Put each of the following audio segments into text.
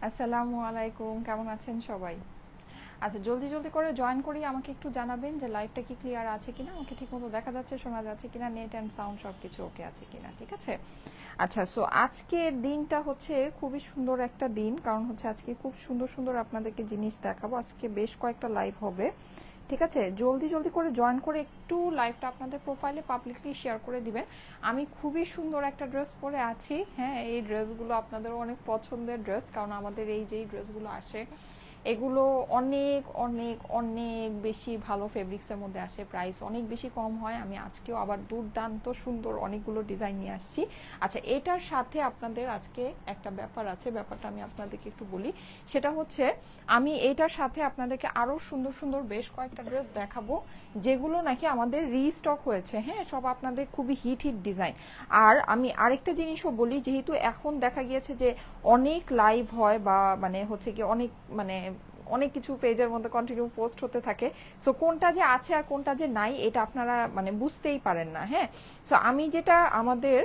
আসসালামু আলাইকুম, কেমন আছেন সবাই? আচ্ছা, জলদি জলদি করে জয়েন করি, আমাকে একটু জানাবেন যে লাইভটা কি ক্লিয়ার আছে কিনা, আমাকে ঠিকমতো দেখা যাচ্ছে, শোনা যাচ্ছে কিনা, নেট অ্যান্ড সাউন্ড সব কিছু ওকে আছে কিনা, ঠিক আছে? আচ্ছা, সো আজকের দিনটা হচ্ছে খুবই সুন্দর একটা দিন, কারণ হচ্ছে আজকে খুব সুন্দর সুন্দর আপনাদেরকে জিনিস দেখাবো। আজকে বেশ কয়েকটা লাইভ হবে, ঠিক আছে? জলদি জলদি করে জয়েন করে একটু লাইভটা আপনাদের প্রোফাইলে পাবলিকলি শেয়ার করে দিবেন। আমি খুবই সুন্দর একটা ড্রেস পরে আছি, হ্যাঁ, এই ড্রেসগুলো আপনাদের অনেক পছন্দের ড্রেস, কারণ আমাদের এই যে ড্রেসগুলো আসে এগুলো অনেক অনেক অনেক বেশি ভালো ফেব্রিক্সের মধ্যে আসে, প্রাইস অনেক বেশি কম হয়। আমি আজকেও আবার দুর্দান্ত সুন্দর অনেকগুলো ডিজাইন নিয়ে আসছি। আচ্ছা, এটার সাথে আপনাদের আজকে একটা ব্যাপার আছে, ব্যাপারটা আমি আপনাদেরকে একটু বলি। সেটা হচ্ছে আমি এইটার সাথে আপনাদেরকে আরও সুন্দর সুন্দর বেশ কয়েকটা ড্রেস দেখাবো, যেগুলো নাকি আমাদের রিস্টক হয়েছে, হ্যাঁ, সব আপনাদের খুবই হিট হিট ডিজাইন। আর আমি আরেকটা জিনিসও বলি, যেহেতু এখন দেখা গিয়েছে যে অনেক লাইভ হয় বা মানে হচ্ছে কি অনেক মানে অনেক কিছু পেজের মধ্যে কন্টিনিউ পোস্ট হতে থাকে, সো কোনটা যে আছে আর কোনটা যে নাই এটা আপনারা মানে বুঝতেই পারেন না, হ্যাঁ। সো আমি যেটা আমাদের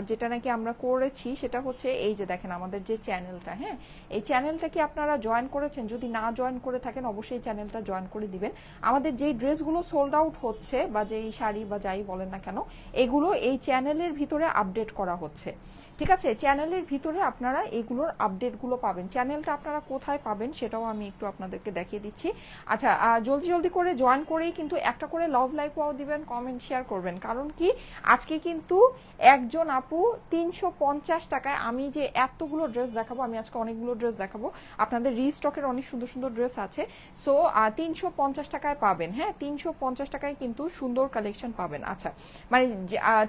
যেটা নাকি আমরা করেছি সেটা হচ্ছে এই যে দেখেন আমাদের যে চ্যানেলটা, হ্যাঁ, এই চ্যানেলটা কি আপনারা জয়েন করেছেন? যদি না জয়েন করে থাকেন অবশ্যই চ্যানেলটা জয়েন করে দিবেন। আমাদের যেই ড্রেসগুলো সোল্ড আউট হচ্ছে বা যেই শাড়ি বা যাই বলেন না কেন, এগুলো এই চ্যানেলের ভিতরে আপডেট করা হচ্ছে, ঠিক আছে? চ্যানেলের ভিতরে আপনারা এগুলোর আপডেটগুলো পাবেন। চ্যানেলটা আপনারা কোথায় পাবেন সেটাও আমি একটু আপনাদেরকে দেখিয়ে দিচ্ছি। আচ্ছা, জলদি জলদি করে জয়েন করেই কিন্তু একটা করে লাভ লাইক ওয়াও দিবেন, কমেন্ট শেয়ার করবেন, কারণ কি আজকে কিন্তু একজন আপু 350 টাকায় আমি যে এতগুলো ড্রেস দেখাবো, আমি আজকে অনেকগুলো ড্রেস দেখাবো আপনাদের, রিস্টকের অনেক সুন্দর সুন্দর ড্রেস আছে। সো 350 টাকায় পাবেন, হ্যাঁ, 350 টাকায় কিন্তু সুন্দর কালেকশন পাবেন। আচ্ছা, মানে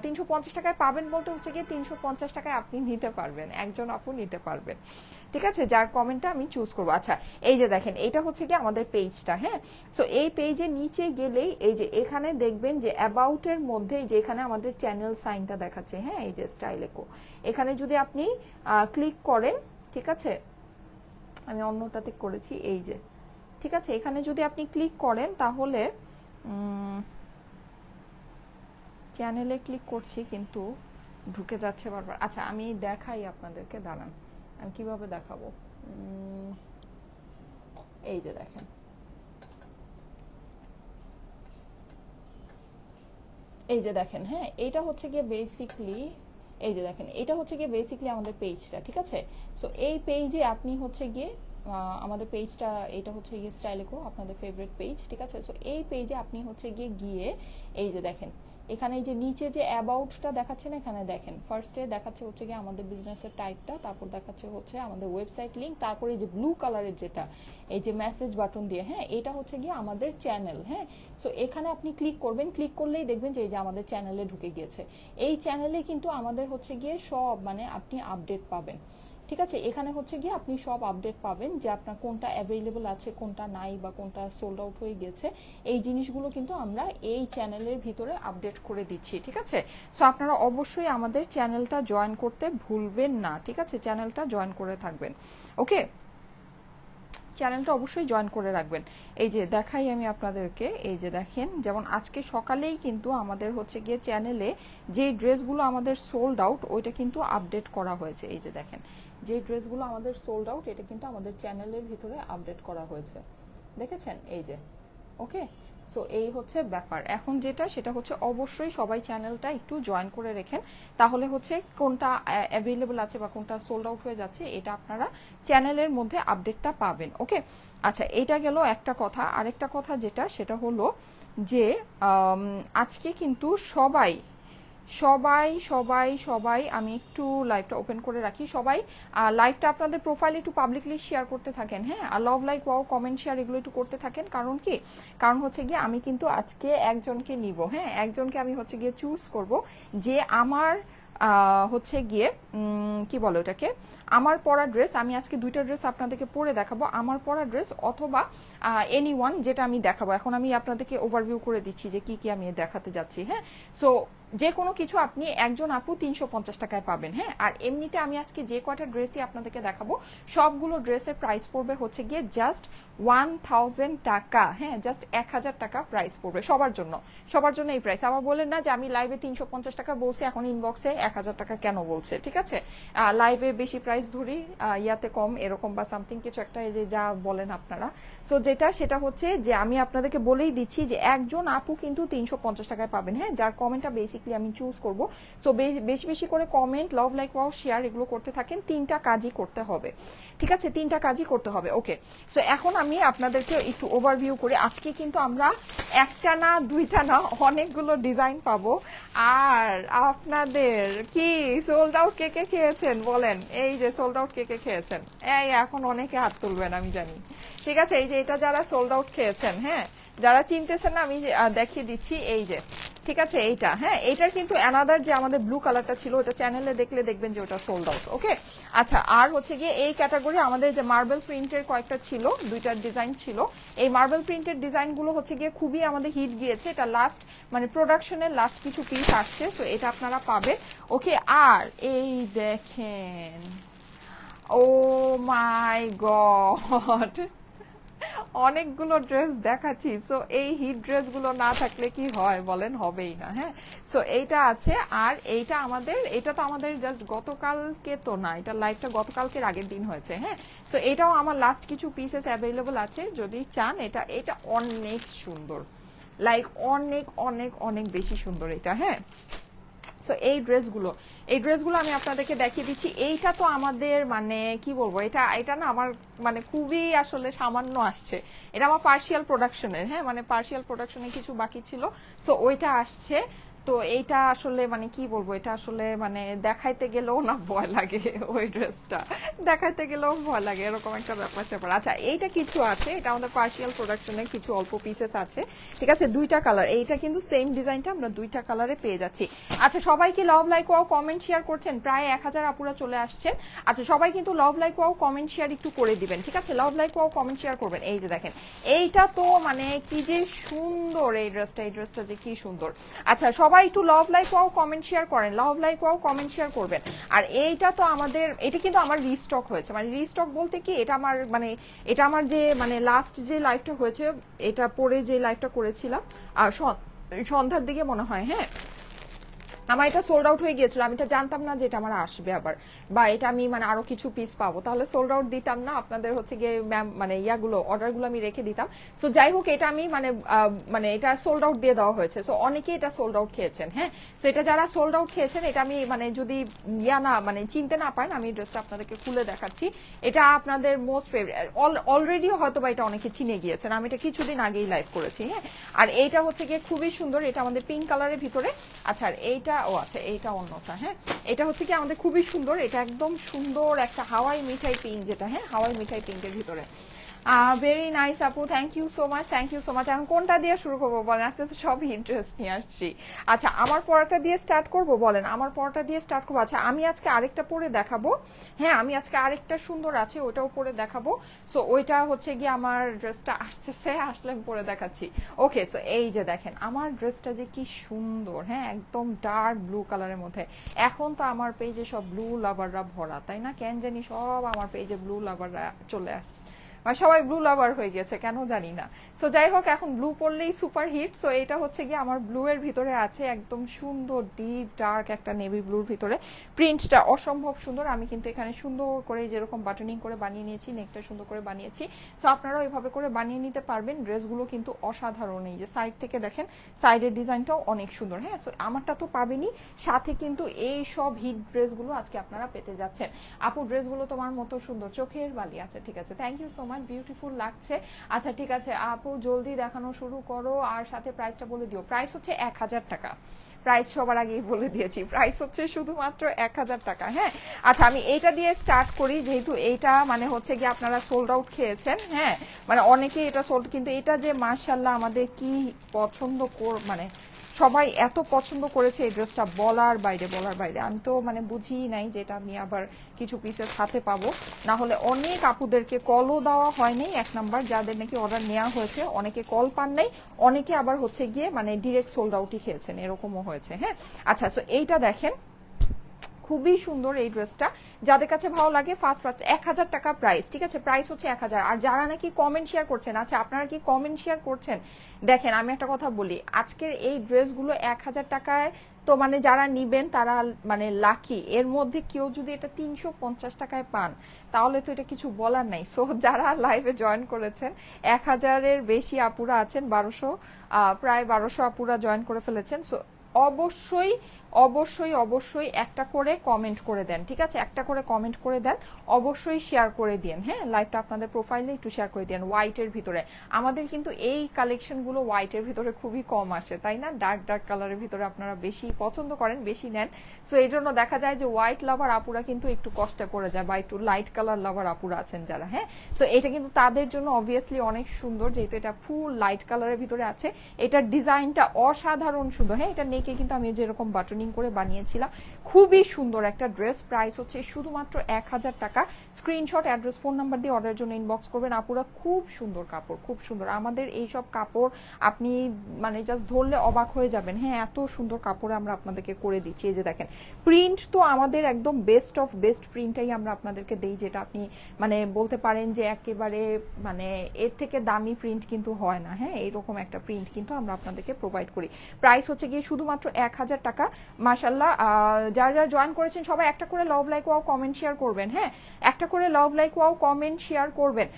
350 টাকায় পাবেন বলতে হচ্ছে গিয়ে 350 টাকায় আপনি নিতে পারবেন, একজন আপু নিতে পারবেন, ঠিক আছে, যার কমেন্টটা আমি চুজ করবো। আচ্ছা, এই যে দেখেন এটা হচ্ছে কি আমাদের পেজটা, হ্যাঁ। সো এই পেজে নিচে গেলেই এই যে এখানে দেখবেন যে অ্যাবাউটের মধ্যে যে এখানে আমাদের চ্যানেল সাইনটা দেখাচ্ছে, হ্যাঁ, এই যে স্টাইলেকো, এখানে যদি আপনি ক্লিক করেন, ঠিক আছে, আমি অন্যটাতে করেছি, এই যে, ঠিক আছে, এখানে যদি আপনি ক্লিক করেন তাহলে চ্যানেলে ক্লিক করছি কিন্তু ঢুকে যাচ্ছে বারবার। আচ্ছা, আমি দেখাই আপনাদেরকে, দাঁড়ান, আমি কিভাবে দেখাবো। এই যে দেখেন, এই যে দেখেন, হ্যাঁ, এটা হচ্ছে গিয়ে বেসিকলি, এই যে দেখেন এটা হচ্ছে গিয়ে বেসিকলি আমাদের পেজটা, ঠিক আছে? সো এই পেজে আপনি হচ্ছে গিয়ে আমাদের পেজটা, এটা হচ্ছে গিয়ে স্টাইলেকো, আপনাদের ফেভারিট পেজ, ঠিক আছে? সো এই পেজে আপনি হচ্ছে গিয়ে এই যে দেখেন এখানে এই যে নিচে যে অ্যাবাউটটা দেখাচ্ছে না, এখানে দেখেন ফার্স্টে দেখাচ্ছে হচ্ছে গিয়ে আমাদের বিজনেসের টাইপটা, তারপর দেখাচ্ছে হচ্ছে আমাদের ওয়েবসাইট লিংক, তারপরে এই যে ব্লু কালারের যেটা এই যে মেসেজ বাটন দিয়ে, হ্যাঁ, এটা হচ্ছে গিয়ে আমাদের চ্যানেল, হ্যাঁ। সো এখানে আপনি ক্লিক করবেন, ক্লিক করলেই দেখবেন যে এই যে আমাদের চ্যানেলে ঢুকে গিয়েছে। এই চ্যানেলে কিন্তু আমাদের হচ্ছে গিয়ে সব মানে আপনি আপডেট পাবেন, ঠিক আছে? এখানে হচ্ছে গিয়ে আপনি সব আপডেট পাবেন যে আপনার কোনটা অ্যাভেলেবল আছে, কোনটা নাই, বা কোনটা সোল্ড আউট হয়ে গেছে, এই জিনিসগুলো কিন্তু আমরা এই চ্যানেলের ভিতরে আপডেট করে দিচ্ছি, ঠিক আছে? সো আপনারা অবশ্যই আমাদের চ্যানেলটা জয়েন করতে ভুলবেন না, ঠিক আছে? চ্যানেলটা জয়েন করে থাকবেন, ওকে? চ্যানেলটা অবশ্যই জয়েন করে রাখবেন। এই যে দেখাই আমি আপনাদেরকে, এই যে দেখেন, যেমন আজকে সকালেই কিন্তু আমাদের হচ্ছে গিয়ে চ্যানেলে যে ড্রেসগুলো আমাদের সোল্ড আউট ওইটা কিন্তু আপডেট করা হয়েছে। এই যে দেখেন যে ড্রেসগুলো আমাদের সোল্ড আউট এটা কিন্তু আমাদের চ্যানেলের ভিতরে আপডেট করা হয়েছে, দেখেছেন? এই যে, ওকে। সো এই হচ্ছে ব্যাপার। এখন যেটা সেটা হচ্ছে অবশ্যই সবাই চ্যানেলটা একটু জয়েন করে রেখেন, তাহলে হচ্ছে কোনটা অ্যাভেলেবল আছে বা কোনটা সোল্ড আউট হয়ে যাচ্ছে এটা আপনারা চ্যানেলের মধ্যে আপডেটটা পাবেন, ওকে? আচ্ছা, এটা গেল একটা কথা। আরেকটা কথা যেটা সেটা হলো যে আজকে কিন্তু সবাই সবাই সবাই সবাই আমি একটু লাইভটা ওপেন করে রাখি, সবাই লাইভটা আপনাদের প্রোফাইলে একটু পাবলিকলি শেয়ার করতে থাকেন, হ্যাঁ, আর love like wow comment share এগুলো একটু করতে থাকেন। কারণ কি, কারণ হচ্ছে গিয়ে আমি কিন্তু আজকে একজনকে নিব, হ্যাঁ, একজনকে আমি হচ্ছে গিয়ে চুজ করব যে আমার হচ্ছে গিয়ে কি বলো এটাকে, আমার পরা ড্রেস, আমি আজকে দুইটা ড্রেস আপনাদেরকে পরে দেখাবো, আমার পরা ড্রেস অথবা এনিওয়ান যেটা আমি দেখাবো। এখন আমি আপনাদেরকে ওভারভিউ করে দিচ্ছি যে কি কি আমি দেখাতে যাচ্ছি, হ্যাঁ। সো যে কোনো কিছু আপনি একজন আপু 350 টাকায় পাবেন। হ্যাঁ, আর এমনিতে আমি আজকে যে কয়টা ড্রেসই আপনাদেরকে দেখাবো সবগুলো ড্রেসের প্রাইস পড়বে হচ্ছে গিয়ে জাস্ট 1000 টাকা। হ্যাঁ, জাস্ট 1000 টাকা প্রাইস পড়বে সবার জন্য, সবার জন্য এই প্রাইস। আবার বলেন না যে আমি লাইভে 350 টাকা বলছি, এখন ইনবক্সে 1000 টাকা কেন বলছে, ঠিক আছে? লাইভে বেশি প্রাইস ধরি, ইয়াতে কম, এরকম বা সামথিং কিছু একটা, এই যে যা বলেন আপনারা। সো যেটা সেটা হচ্ছে যে আমি আপনাদেরকে বলেই দিচ্ছি যে একজন আপু কিন্তু 350 টাকায় পাবেন। হ্যাঁ, যার কমেন্টটা বেসিকলি আমি চুজ করব। সো বেশি বেশি করে comment, love, like, wow, share এগুলো করতে থাকেন। 3টা কাজই করতে হবে, ঠিক আছে? 3টা কাজই করতে হবে। ওকে, সো এখন আমি আপনাদেরকে একটু ওভারভিউ করি। আজকে কিন্তু আমরা একটা না দুইটা না অনেকগুলো ডিজাইন পাবো। আর আপনাদের কি সোল্ড আউট কে কে খেয়েছেন বলেন? এই যে সোল্ড আউট কে কে খেয়েছেন, এই এখন অনেকে হাত তুলবেন আমি জানি, ঠিক আছে? এই যে এটা যারা সোল্ড আউট খেয়েছেন, হ্যাঁ, যারা চিনতেছেন না আমি দেখিয়ে দিচ্ছি, এই যে, ঠিক আছে? এইটা, হ্যাঁ, এইটার কিন্তু অ্যানাদার যে আমাদের ব্লু কালারটা ছিল ওটা চ্যানেলে দেখলে দেখবেন যে ওটা সোল্ড আউট। ওকে, আচ্ছা, আর হচ্ছে গিয়ে এই ক্যাটাগরি আমাদের যে মার্বেল প্রিন্টের কয়েকটা ছিল, দুইটার ডিজাইন ছিল। এই মার্বেল প্রিন্টের ডিজাইনগুলো হচ্ছে গিয়ে খুবই আমাদের হিট গিয়েছে। এটা লাস্ট মানে প্রোডাকশনের লাস্ট কিছু পিস আসছে, সো এটা আপনারা পাবেন। ওকে, আর এই দেখেন, ও মাই গড, অনেকগুলো ড্রেস দেখাচ্ছি। সো এই হিট ড্রেসগুলো না থাকলে কি হয় বলেন? হবেই না। হ্যাঁ, সো এইটা আছে, আর এইটা আমাদের, এটা তো আমাদের জাস্ট গতকালকে তো না, এটা লাইভটা গতকালকের আগের দিন হয়েছে। হ্যাঁ, সো এটাও আমার লাস্ট কিছু পিসেস অ্যাভেলেবল আছে যদি চান। এটা এটা অনেক সুন্দর, লাইক অনেক অনেক অনেক বেশি সুন্দর এটা। হ্যাঁ, সো এই ড্রেসগুলো আমি আপনাদেরকে দেখিয়ে দিচ্ছি। এইটা তো আমাদের মানে কি বলবো, এটা না আমার মানে খুবই আসলে সামান্য আসছে। এটা আমার পার্শিয়াল প্রোডাকশনের, হ্যাঁ, মানে পার্শিয়াল প্রোডাকশনের কিছু বাকি ছিল, সো ওইটা আসছে। তো এইটা আসলে মানে কি বলবো, এটা আসলে মানে দেখাইতে গেলেও না ভয় লাগে, ওই ড্রেসটা দেখাইতে গেলেও ভয় লাগে, এরকম একটা ব্যাপার স্যাপার। আচ্ছা, এইটা কিছু আছে, এটা আমাদের পার্শিয়াল প্রোডাকশনের কিছু অল্প পিসেস আছে, ঠিক আছে? দুইটা কালার, এইটা কিন্তু সেম ডিজাইনটা আমরা দুইটা কালারে পেয়ে যাচ্ছি। আচ্ছা, সবাই কি লাভ, লাইক, ওয়াও, কমেন্ট, শেয়ার করছেন? প্রায় 1000 আপুরা চলে আসছেন। আচ্ছা, সবাই কিন্তু লাভ, লাইক, ওয়াও, কমেন্ট, শেয়ার একটু করে দিবেন, ঠিক আছে? লাভ, লাইক, ওয়াও, কমেন্ট, শেয়ার করবেন। এই যে দেখেন, এইটা তো মানে কি যে সুন্দর এই ড্রেসটা যে কি সুন্দর। আচ্ছা, সবাই একটু লাভ, লাইক, ওয়াও, কমেন্ট, শেয়ার করেন। লাভ, লাইক, ওয়াও, কমেন্ট, শেয়ার করবেন। আর এইটা তো আমাদের, এটা কিন্তু আমার রিস্টক হয়েছে, মানে রিস্টক বলতে কি, এটা আমার মানে এটা আমার যে মানে লাস্ট যে লাইভটা হয়েছে, এটা পরে যে লাইভটা করেছিলাম আর সন্ধ্যার দিকে মনে হয়, হ্যাঁ, আমার এটা সোল্ড আউট হয়ে গিয়েছিল। আমি এটা জানতাম না যে এটা আমার আসবে আবার, বা এটা আমি মানে আরো কিছু পিস পাবো, তাহলে সোল্ড আউট দিতাম না আপনাদের হচ্ছে গিয়ে মানে ইয়াগুলো অর্ডারগুলো আমি রেখে দিতাম। সো যাই হোক, এটা আমি মানে এটা সোল্ড আউট দিয়ে দেওয়া হয়েছে। সো অনেকে এটা সোল্ড আউট খেয়েছেন। হ্যাঁ, সো এটা যারা সোল্ড আউট খেয়েছেন, এটা আমি মানে যদি ইয়া না মানে চিনতে না পারেন, আমি ড্রেসটা আপনাদেরকে খুলে দেখাচ্ছি। এটা আপনাদের মোস্ট ফেভারিট, অলরেডিও হয়তো বা এটা অনেকে চিনে গিয়েছেন, আমি এটা কিছুদিন আগেই লাইভ করেছি। হ্যাঁ, আর এইটা হচ্ছে গিয়ে খুবই সুন্দর, এটা আমাদের পিঙ্ক কালারের ভিতরে। আচ্ছা, আর এইটা, ও আচ্ছা, এইটা অন্যটা। হ্যাঁ, এটা হচ্ছে কি আমাদের খুবই সুন্দর, এটা একদম সুন্দর একটা হাওয়াই মিঠাই পিঙ্ক, যেটা হ্যাঁ হাওয়াই মিঠাই পিঙ্কের ভিতরে। ভেরি নাইস আপু, thank you so much, thank you so much. এখন কোনটা দিয়ে শুরু করবো বলেন? আস্তে আস্তে সব ইন্টারেস্ট নিয়ে আসছি। আচ্ছা, আমার পড়াটা দিয়ে স্টার্ট করবো বলেন? আমার পড়াটা দিয়ে স্টার্ট করবো। আচ্ছা, আমি আজকে আরেকটা পরে দেখাবো। হ্যাঁ, আমি আজকে আরেকটা সুন্দর আছে, ওটাও পরে দেখাবো। সো ওইটা হচ্ছে গিয়ে আমার ড্রেসটা আসতেছে, আসলে আমি পরে দেখাচ্ছি। ওকে, সো এই যে দেখেন আমার ড্রেসটা যে কি সুন্দর, হ্যাঁ, একদম ডার্ক ব্লু কালারের মধ্যে। এখন তো আমার পেজে সব ব্লু লাভাররা ভরা, তাই না? কেন জানি সব আমার পেজে ব্লু লাভাররা চলে আসছে, মানে সবাই ব্লু লাভার হয়ে গেছে, কেন জানি না। সো যাই হোক, এখন ব্লু পরলেই সুপার হিট। সো এটা হচ্ছে গিয়ে আমার ব্লু এর ভিতরে আছে একদম সুন্দর ডিপ ডার্ক একটা নেভি ব্লুর ভিতরে। প্রিন্টটা অসম্ভব সুন্দর। আমি কিন্তু এখানে সুন্দর করে যেরকম বাটনিং করে বানিয়ে নিয়েছি, নেকটা সুন্দর করে বানিয়েছি। সো আপনারাও এইভাবে করে বানিয়ে নিতে পারবেন। ড্রেসগুলো কিন্তু অসাধারণ, এই যে সাইড থেকে দেখেন, সাইডের ডিজাইনটাও অনেক সুন্দর। হ্যাঁ, সো আমারটা তো পাবেনই, সাথে কিন্তু এই সব হিট ড্রেসগুলো আজকে আপনারা পেতে যাচ্ছেন। আপু, ড্রেসগুলো তোমার মতো সুন্দর, চোখের বালি। আচ্ছা, ঠিক আছে, thank you so much, beautiful লাগছে। আচ্ছা, ঠিক আছে আপু, জলদি দেখানো শুরু করো, আর সাথে প্রাইসটা বলে দিও। প্রাইস হচ্ছে 1000 টাকা। প্রাইস সবার আগেই বলে দিয়েছি, প্রাইস হচ্ছে শুধুমাত্র 1000 টাকা। হ্যাঁ, আচ্ছা, আমি এইটা দিয়ে স্টার্ট করি, যেহেতু এইটা মানে হচ্ছে গিয়ে আপনারা সোল্ড আউট খেয়েছেন। হ্যাঁ, মানে অনেকে এটা সোল্ড, কিন্তু এটা যে মাশাআল্লাহ আমাদের কি পছন্দ মানে সবাই এত পছন্দ করেছে এই ড্রেসটা, বলার বাইরে বলার বাইরে। আমি তো মানে বুঝিই নাই যে এটা আমি আবার কিছু পিসেস হাতে পাবো, না হলে অনেক আপুদেরকে কলও দেওয়া হয়নি। এক নাম্বার যাদের নাকি অর্ডার নেওয়া হয়েছে অনেকে কল পান নাই, অনেকে আবার হচ্ছে গিয়ে মানে ডিরেক্ট সোল্ড আউটই খেয়েছেন, এরকমও হয়েছে। হ্যাঁ আচ্ছা, সো এইটা দেখেন খুবই সুন্দর এই ড্রেসটা, যাদের কাছে ভালো লাগে ফার্স্ট 1000 টাকা প্রাইস, ঠিক আছে? প্রাইস হচ্ছে 1000। আর যারা নাকি কমেন্ট শেয়ার করছেন, আচ্ছা আপনারা কি কমেন্ট শেয়ার করছেন? দেখেন আমি একটা কথা বলি, আজকের এই ড্রেসগুলো 1000 টাকায় তো মানে যারা নিবেন তারা মানে লাকি। এর মধ্যে কেউ যদি এটা 350 টাকায় পান তাহলে তো এটা কিছু বলার নাই। সো যারা লাইভে জয়েন করেছেন, 1000-এর বেশি আপুরা আছেন, 1200 প্রায় 1200 আপুরা জয়েন করে ফেলেছেন। সো অবশ্যই অবশ্যই অবশ্যই একটা করে কমেন্ট করে দেন, ঠিক আছে? একটা করে কমেন্ট করে দেন, অবশ্যই শেয়ার করে দিন। হ্যাঁ, লাইভটা আপনাদের প্রোফাইলে একটু শেয়ার করে দেন। হোয়াইটের ভিতরে আমাদের কিন্তু এই কালেকশনগুলো হোয়াইটের ভিতরে খুবই কম আসে, তাই না? ডার্ক ডার্ক কালারের ভিতরে আপনারা বেশি পছন্দ করেন, বেশি নেন। সো এই জন্য দেখা যায় যে হোয়াইট লাভার আপুরা কিন্তু একটু কষ্টে পড়ে যায়, বা একটু লাইট কালার লাভার আপুরা আছেন যারা। হ্যাঁ, সো এটা কিন্তু তাদের জন্য অবভিয়াসলি অনেক সুন্দর, যেহেতু এটা ফুল লাইট কালারের ভিতরে আছে। এটার ডিজাইনটা অসাধারণ সুন্দর। হ্যাঁ, এটা নেকে কিন্তু আমি যেরকম বাটনিং করে বানিয়েছিলাম, খুবই সুন্দর একটা ড্রেস। প্রাইস হচ্ছে শুধুমাত্র 1000 টাকা। স্ক্রিনশট, অ্যাড্রেস, ফোন নাম্বার দিয়ে অর্ডারের জন্য ইনবক্স করবেন। আপুরা খুব সুন্দর কাপড়, খুব সুন্দর। আমাদের এই সব কাপড় আপনি মানে জাস্ট ধরলে অবাক হয়ে যাবেন। হ্যাঁ, এত সুন্দর কাপড়ে আমরা আপনাদেরকে করে দিচ্ছি। এই যে দেখেন, প্রিন্ট তো আমাদের একদম বেস্ট অফ বেস্ট প্রিন্টটাই আমরা আপনাদেরকে দেই, যেটা আপনি মানে বলতে পারেন যে একেবারে মানে এর থেকে দামি প্রিন্ট কিন্তু হয় না। হ্যাঁ, এইরকম একটা প্রিন্ট কিন্তু আমরা আপনাদেরকে প্রোভাইড করি। প্রাইস হচ্ছে গিয়ে শুধুমাত্র 1000 টাকা। মাশাআল্লাহ, যারা যারা জয়েন করেছেন সবাই একটা করে লাভ লাইক ওয়াও কমেন্ট শেয়ার করবেন। হ্যাঁ, একটা করে লাভ লাইক ওয়াও কমেন্ট শেয়ার করবেন।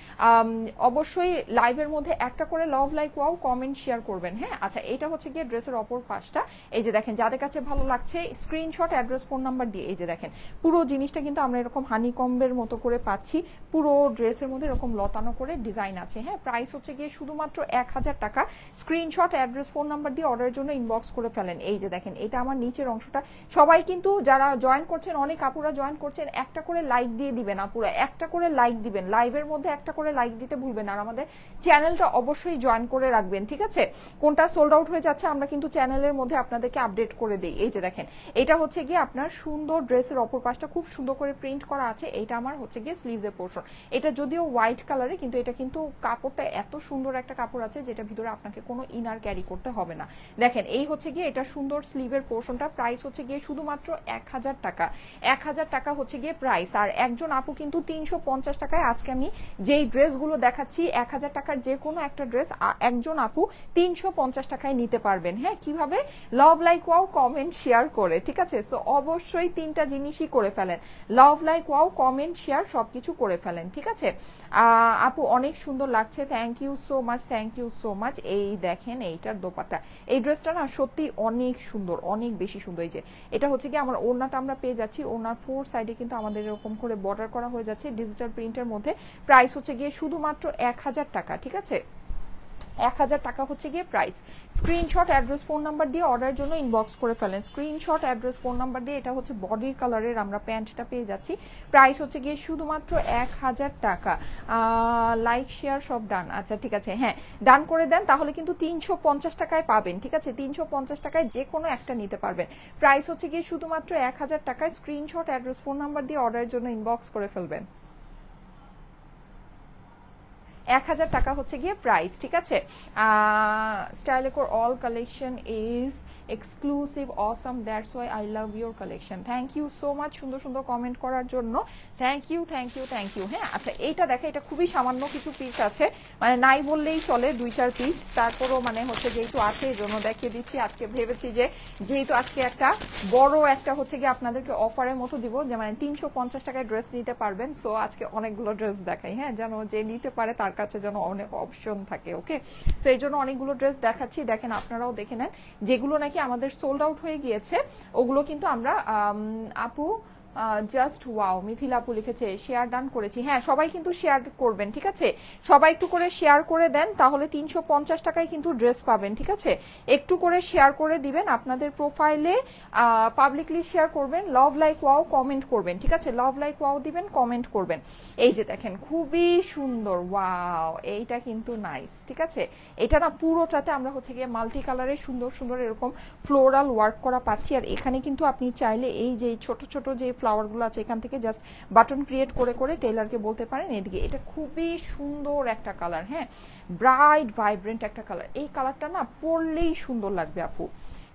অবশ্যই লাইভের মধ্যে একটা করে লাভ লাইক ওয়াও কমেন্ট শেয়ার করবেন। হ্যাঁ, আচ্ছা এটা হচ্ছে গিয়ে ড্রেসের অপর পাশটা। এই যে দেখেন, যাদের কাছে ভালো লাগছে স্ক্রিনশট, অ্যাড্রেস, ফোন নাম্বার দিয়ে এই যে দেখেন পুরো জিনিসটা কিন্তু আমরা এরকম হানিকম্বের মতো করে পাচ্ছি। পুরো ড্রেসের মধ্যে এরকম লতানো করে ডিজাইন আছে। হ্যাঁ, প্রাইস হচ্ছে গিয়ে শুধুমাত্র 1000 টাকা। স্ক্রিনশট, অ্যাড্রেস, ফোন নাম্বার দিয়ে অর্ডারের জন্য ইনবক্স করে ফেলেন। এই যে দেখেন, এটা আমার নিচের অংশটা। সবাই কিন্তু যারা জয়েন করছেন, অনেক আপুরা জয়েন করছেন, একটা করে লাইক দিয়ে দিবেন। আপুরা একটা করে লাইক দিবেন, লাইভের মধ্যে একটা করে লাইক দিতে ভুলবেন। আর আমাদের চ্যানেলটা অবশ্যই জয়েন করে রাখবেন, ঠিক আছে? কোনটা সোল্ড আউট হয়ে যাচ্ছে আমরা কিন্তু চ্যানেলের মধ্যে আপনাদেরকে আপডেট করে দিই। এই যে দেখেন, এটা হচ্ছে গিয়ে আপনার সুন্দর ড্রেসের অপর পাশটা খুব সুন্দর করে প্রিন্ট করা আছে। এটা আমার হচ্ছে গিয়ে স্লিভসের পোর্শন। এটা যদিও হোয়াইট কালারে, কিন্তু এটা কিন্তু কাপড়টা এত সুন্দর একটা কাপড় আছে যেটা ভিতরে আপনাকে কোনো ইনার ক্যারি করতে হবে না। দেখেন, এই হচ্ছে গিয়ে এটা সুন্দর স্লিভের পোর্শনটা। প্রাইস হচ্ছে গিয়ে শুধুমাত্র 1000 টাকা। 1000 টাকা হচ্ছে গিয়ে প্রাইস। আর একজন আপু কিন্তু 350 টাকায় আজকে আমি যেই ড্রেসগুলো দেখাচ্ছি, 1000 টাকার যে কোনো একটা ড্রেস একজন আপু 350 টাকায় নিতে পারবেন। হ্যাঁ, কিভাবে? Love like wow comment share করে, ঠিক আছে? সো অবশ্যই তিনটা জিনিসই করে ফেলেন, love like wow comment share সবকিছু করে ফেলেন, ঠিক আছে? আপু অনেক সুন্দর লাগছে, thank you so much, thank you so much. এই দেখেন এইটার দোপাট্টা, এই ড্রেসটা না সত্যি অনেক সুন্দর, অনেক বেশি সুন্দর। এই যে এটা হচ্ছে কি আমার ওড়নাটা আমরা পেয়ে যাচ্ছি, ওড়নার 4 সাইডে কিন্তু আমাদের এরকম করে বর্ডার করা হয়ে যাচ্ছে ডিজিটাল প্রিন্টের মধ্যে। প্রাইস হচ্ছে গিয়ে শুধুমাত্র 1000 টাকা, ঠিক আছে? 1000 টাকা হচ্ছে গিয়ে price. Screenshot, address, phone number দিয়ে অর্ডারের জন্য ইনবক্স করে ফেলেন। স্ক্রিনশট, অ্যাড্রেস, ফোন নাম্বার দিয়ে। এটা হচ্ছে বডির কালারের আমরা প্যান্টটা পেয়ে যাচ্ছি। প্রাইস হচ্ছে গিয়ে শুধুমাত্র 1000 টাকা। লাইক শেয়ার সব ডান, আচ্ছা ঠিক আছে। হ্যাঁ, ডান করে দেন, তাহলে কিন্তু 350 টাকায় পাবেন, ঠিক আছে? 350 টাকায় যে কোনো একটা নিতে পারবেন। প্রাইস হচ্ছে গিয়ে শুধুমাত্র 1000 টাকায়। স্ক্রিনশট, অ্যাড্রেস, ফোন নাম্বার দিয়ে অর্ডারের জন্য ইনবক্স করে ফেলবেন। 1000 টাকা হচ্ছে গিয়ে প্রাইস, ঠিক আছে? স্টাইলেকোর all collection is exclusive, awesome, that's why I love your collection. Thank you so much সুন্দর সুন্দর কমেন্ট করার জন্য, thank you thank you thank you. হ্যাঁ, আচ্ছা এইটা দেখে, এটা খুবই সামান্য কিছু পিস আছে, মানে নাই বললেই চলে, 2-4 পিস। তারপরও মানে হচ্ছে যেহেতু আছে এই জন্য দেখিয়ে দিচ্ছি। আজকে ভেবেছি যে যেহেতু আজকে একটা বড় একটা হচ্ছে গিয়ে আপনাদেরকে অফারের মতো দিব, যে মানে 350 টাকায় ড্রেস নিতে পারবেন। সো আজকে অনেকগুলো ড্রেস দেখাই, হ্যাঁ, যেন যে নিতে পারে তার কাছে যেন অনেক অপশন থাকে। ওকে, সো এই জন্য অনেকগুলো ড্রেস দেখাচ্ছি, দেখেন আপনারাও দেখে নেন। যেগুলো নাকি আমাদের সোল্ড আউট হয়ে গিয়েছে ওগুলো কিন্তু আমরা আপু জাস্ট ওয়াও, মিথিলা আপু লিখেছে শেয়ার ডান করেছি। হ্যাঁ, সবাই কিন্তু শেয়ার করবেন, ঠিক আছে? সবাই একটু করে শেয়ার করে দেন, তাহলে 350 টাকায় কিন্তু ড্রেস পাবেন, ঠিক আছে? একটু করে শেয়ার করে দিবেন, আপনাদের প্রোফাইলে পাবলিকলি শেয়ার করবেন, লাভ লাইক ওয়াও কমেন্ট করবেন, ঠিক আছে? লাভ লাইক ওয়াও দিবেন, কমেন্ট করবেন। এই যে দেখেন খুবই সুন্দর, ওয়াও, এইটা কিন্তু নাইস, ঠিক আছে? এটা না পুরোটাতে আমরা হচ্ছে গিয়ে মাল্টি কালারের সুন্দর সুন্দর এরকম ফ্লোরাল ওয়ার্ক করা পাচ্ছি। আর এখানে কিন্তু আপনি চাইলে এই যে ছোট ছোট যে ফ্লাওয়ারগুলো আছে এখান থেকে জাস্ট বাটন ক্রিয়েট করে করে টেইলারকে বলতে পারেন এদিকে। এটা খুবই সুন্দর একটা কালার, হ্যাঁ, ব্রাইট ভাইব্রেন্ট একটা কালার। এই কালারটা না পরলেই সুন্দর লাগবে আপু,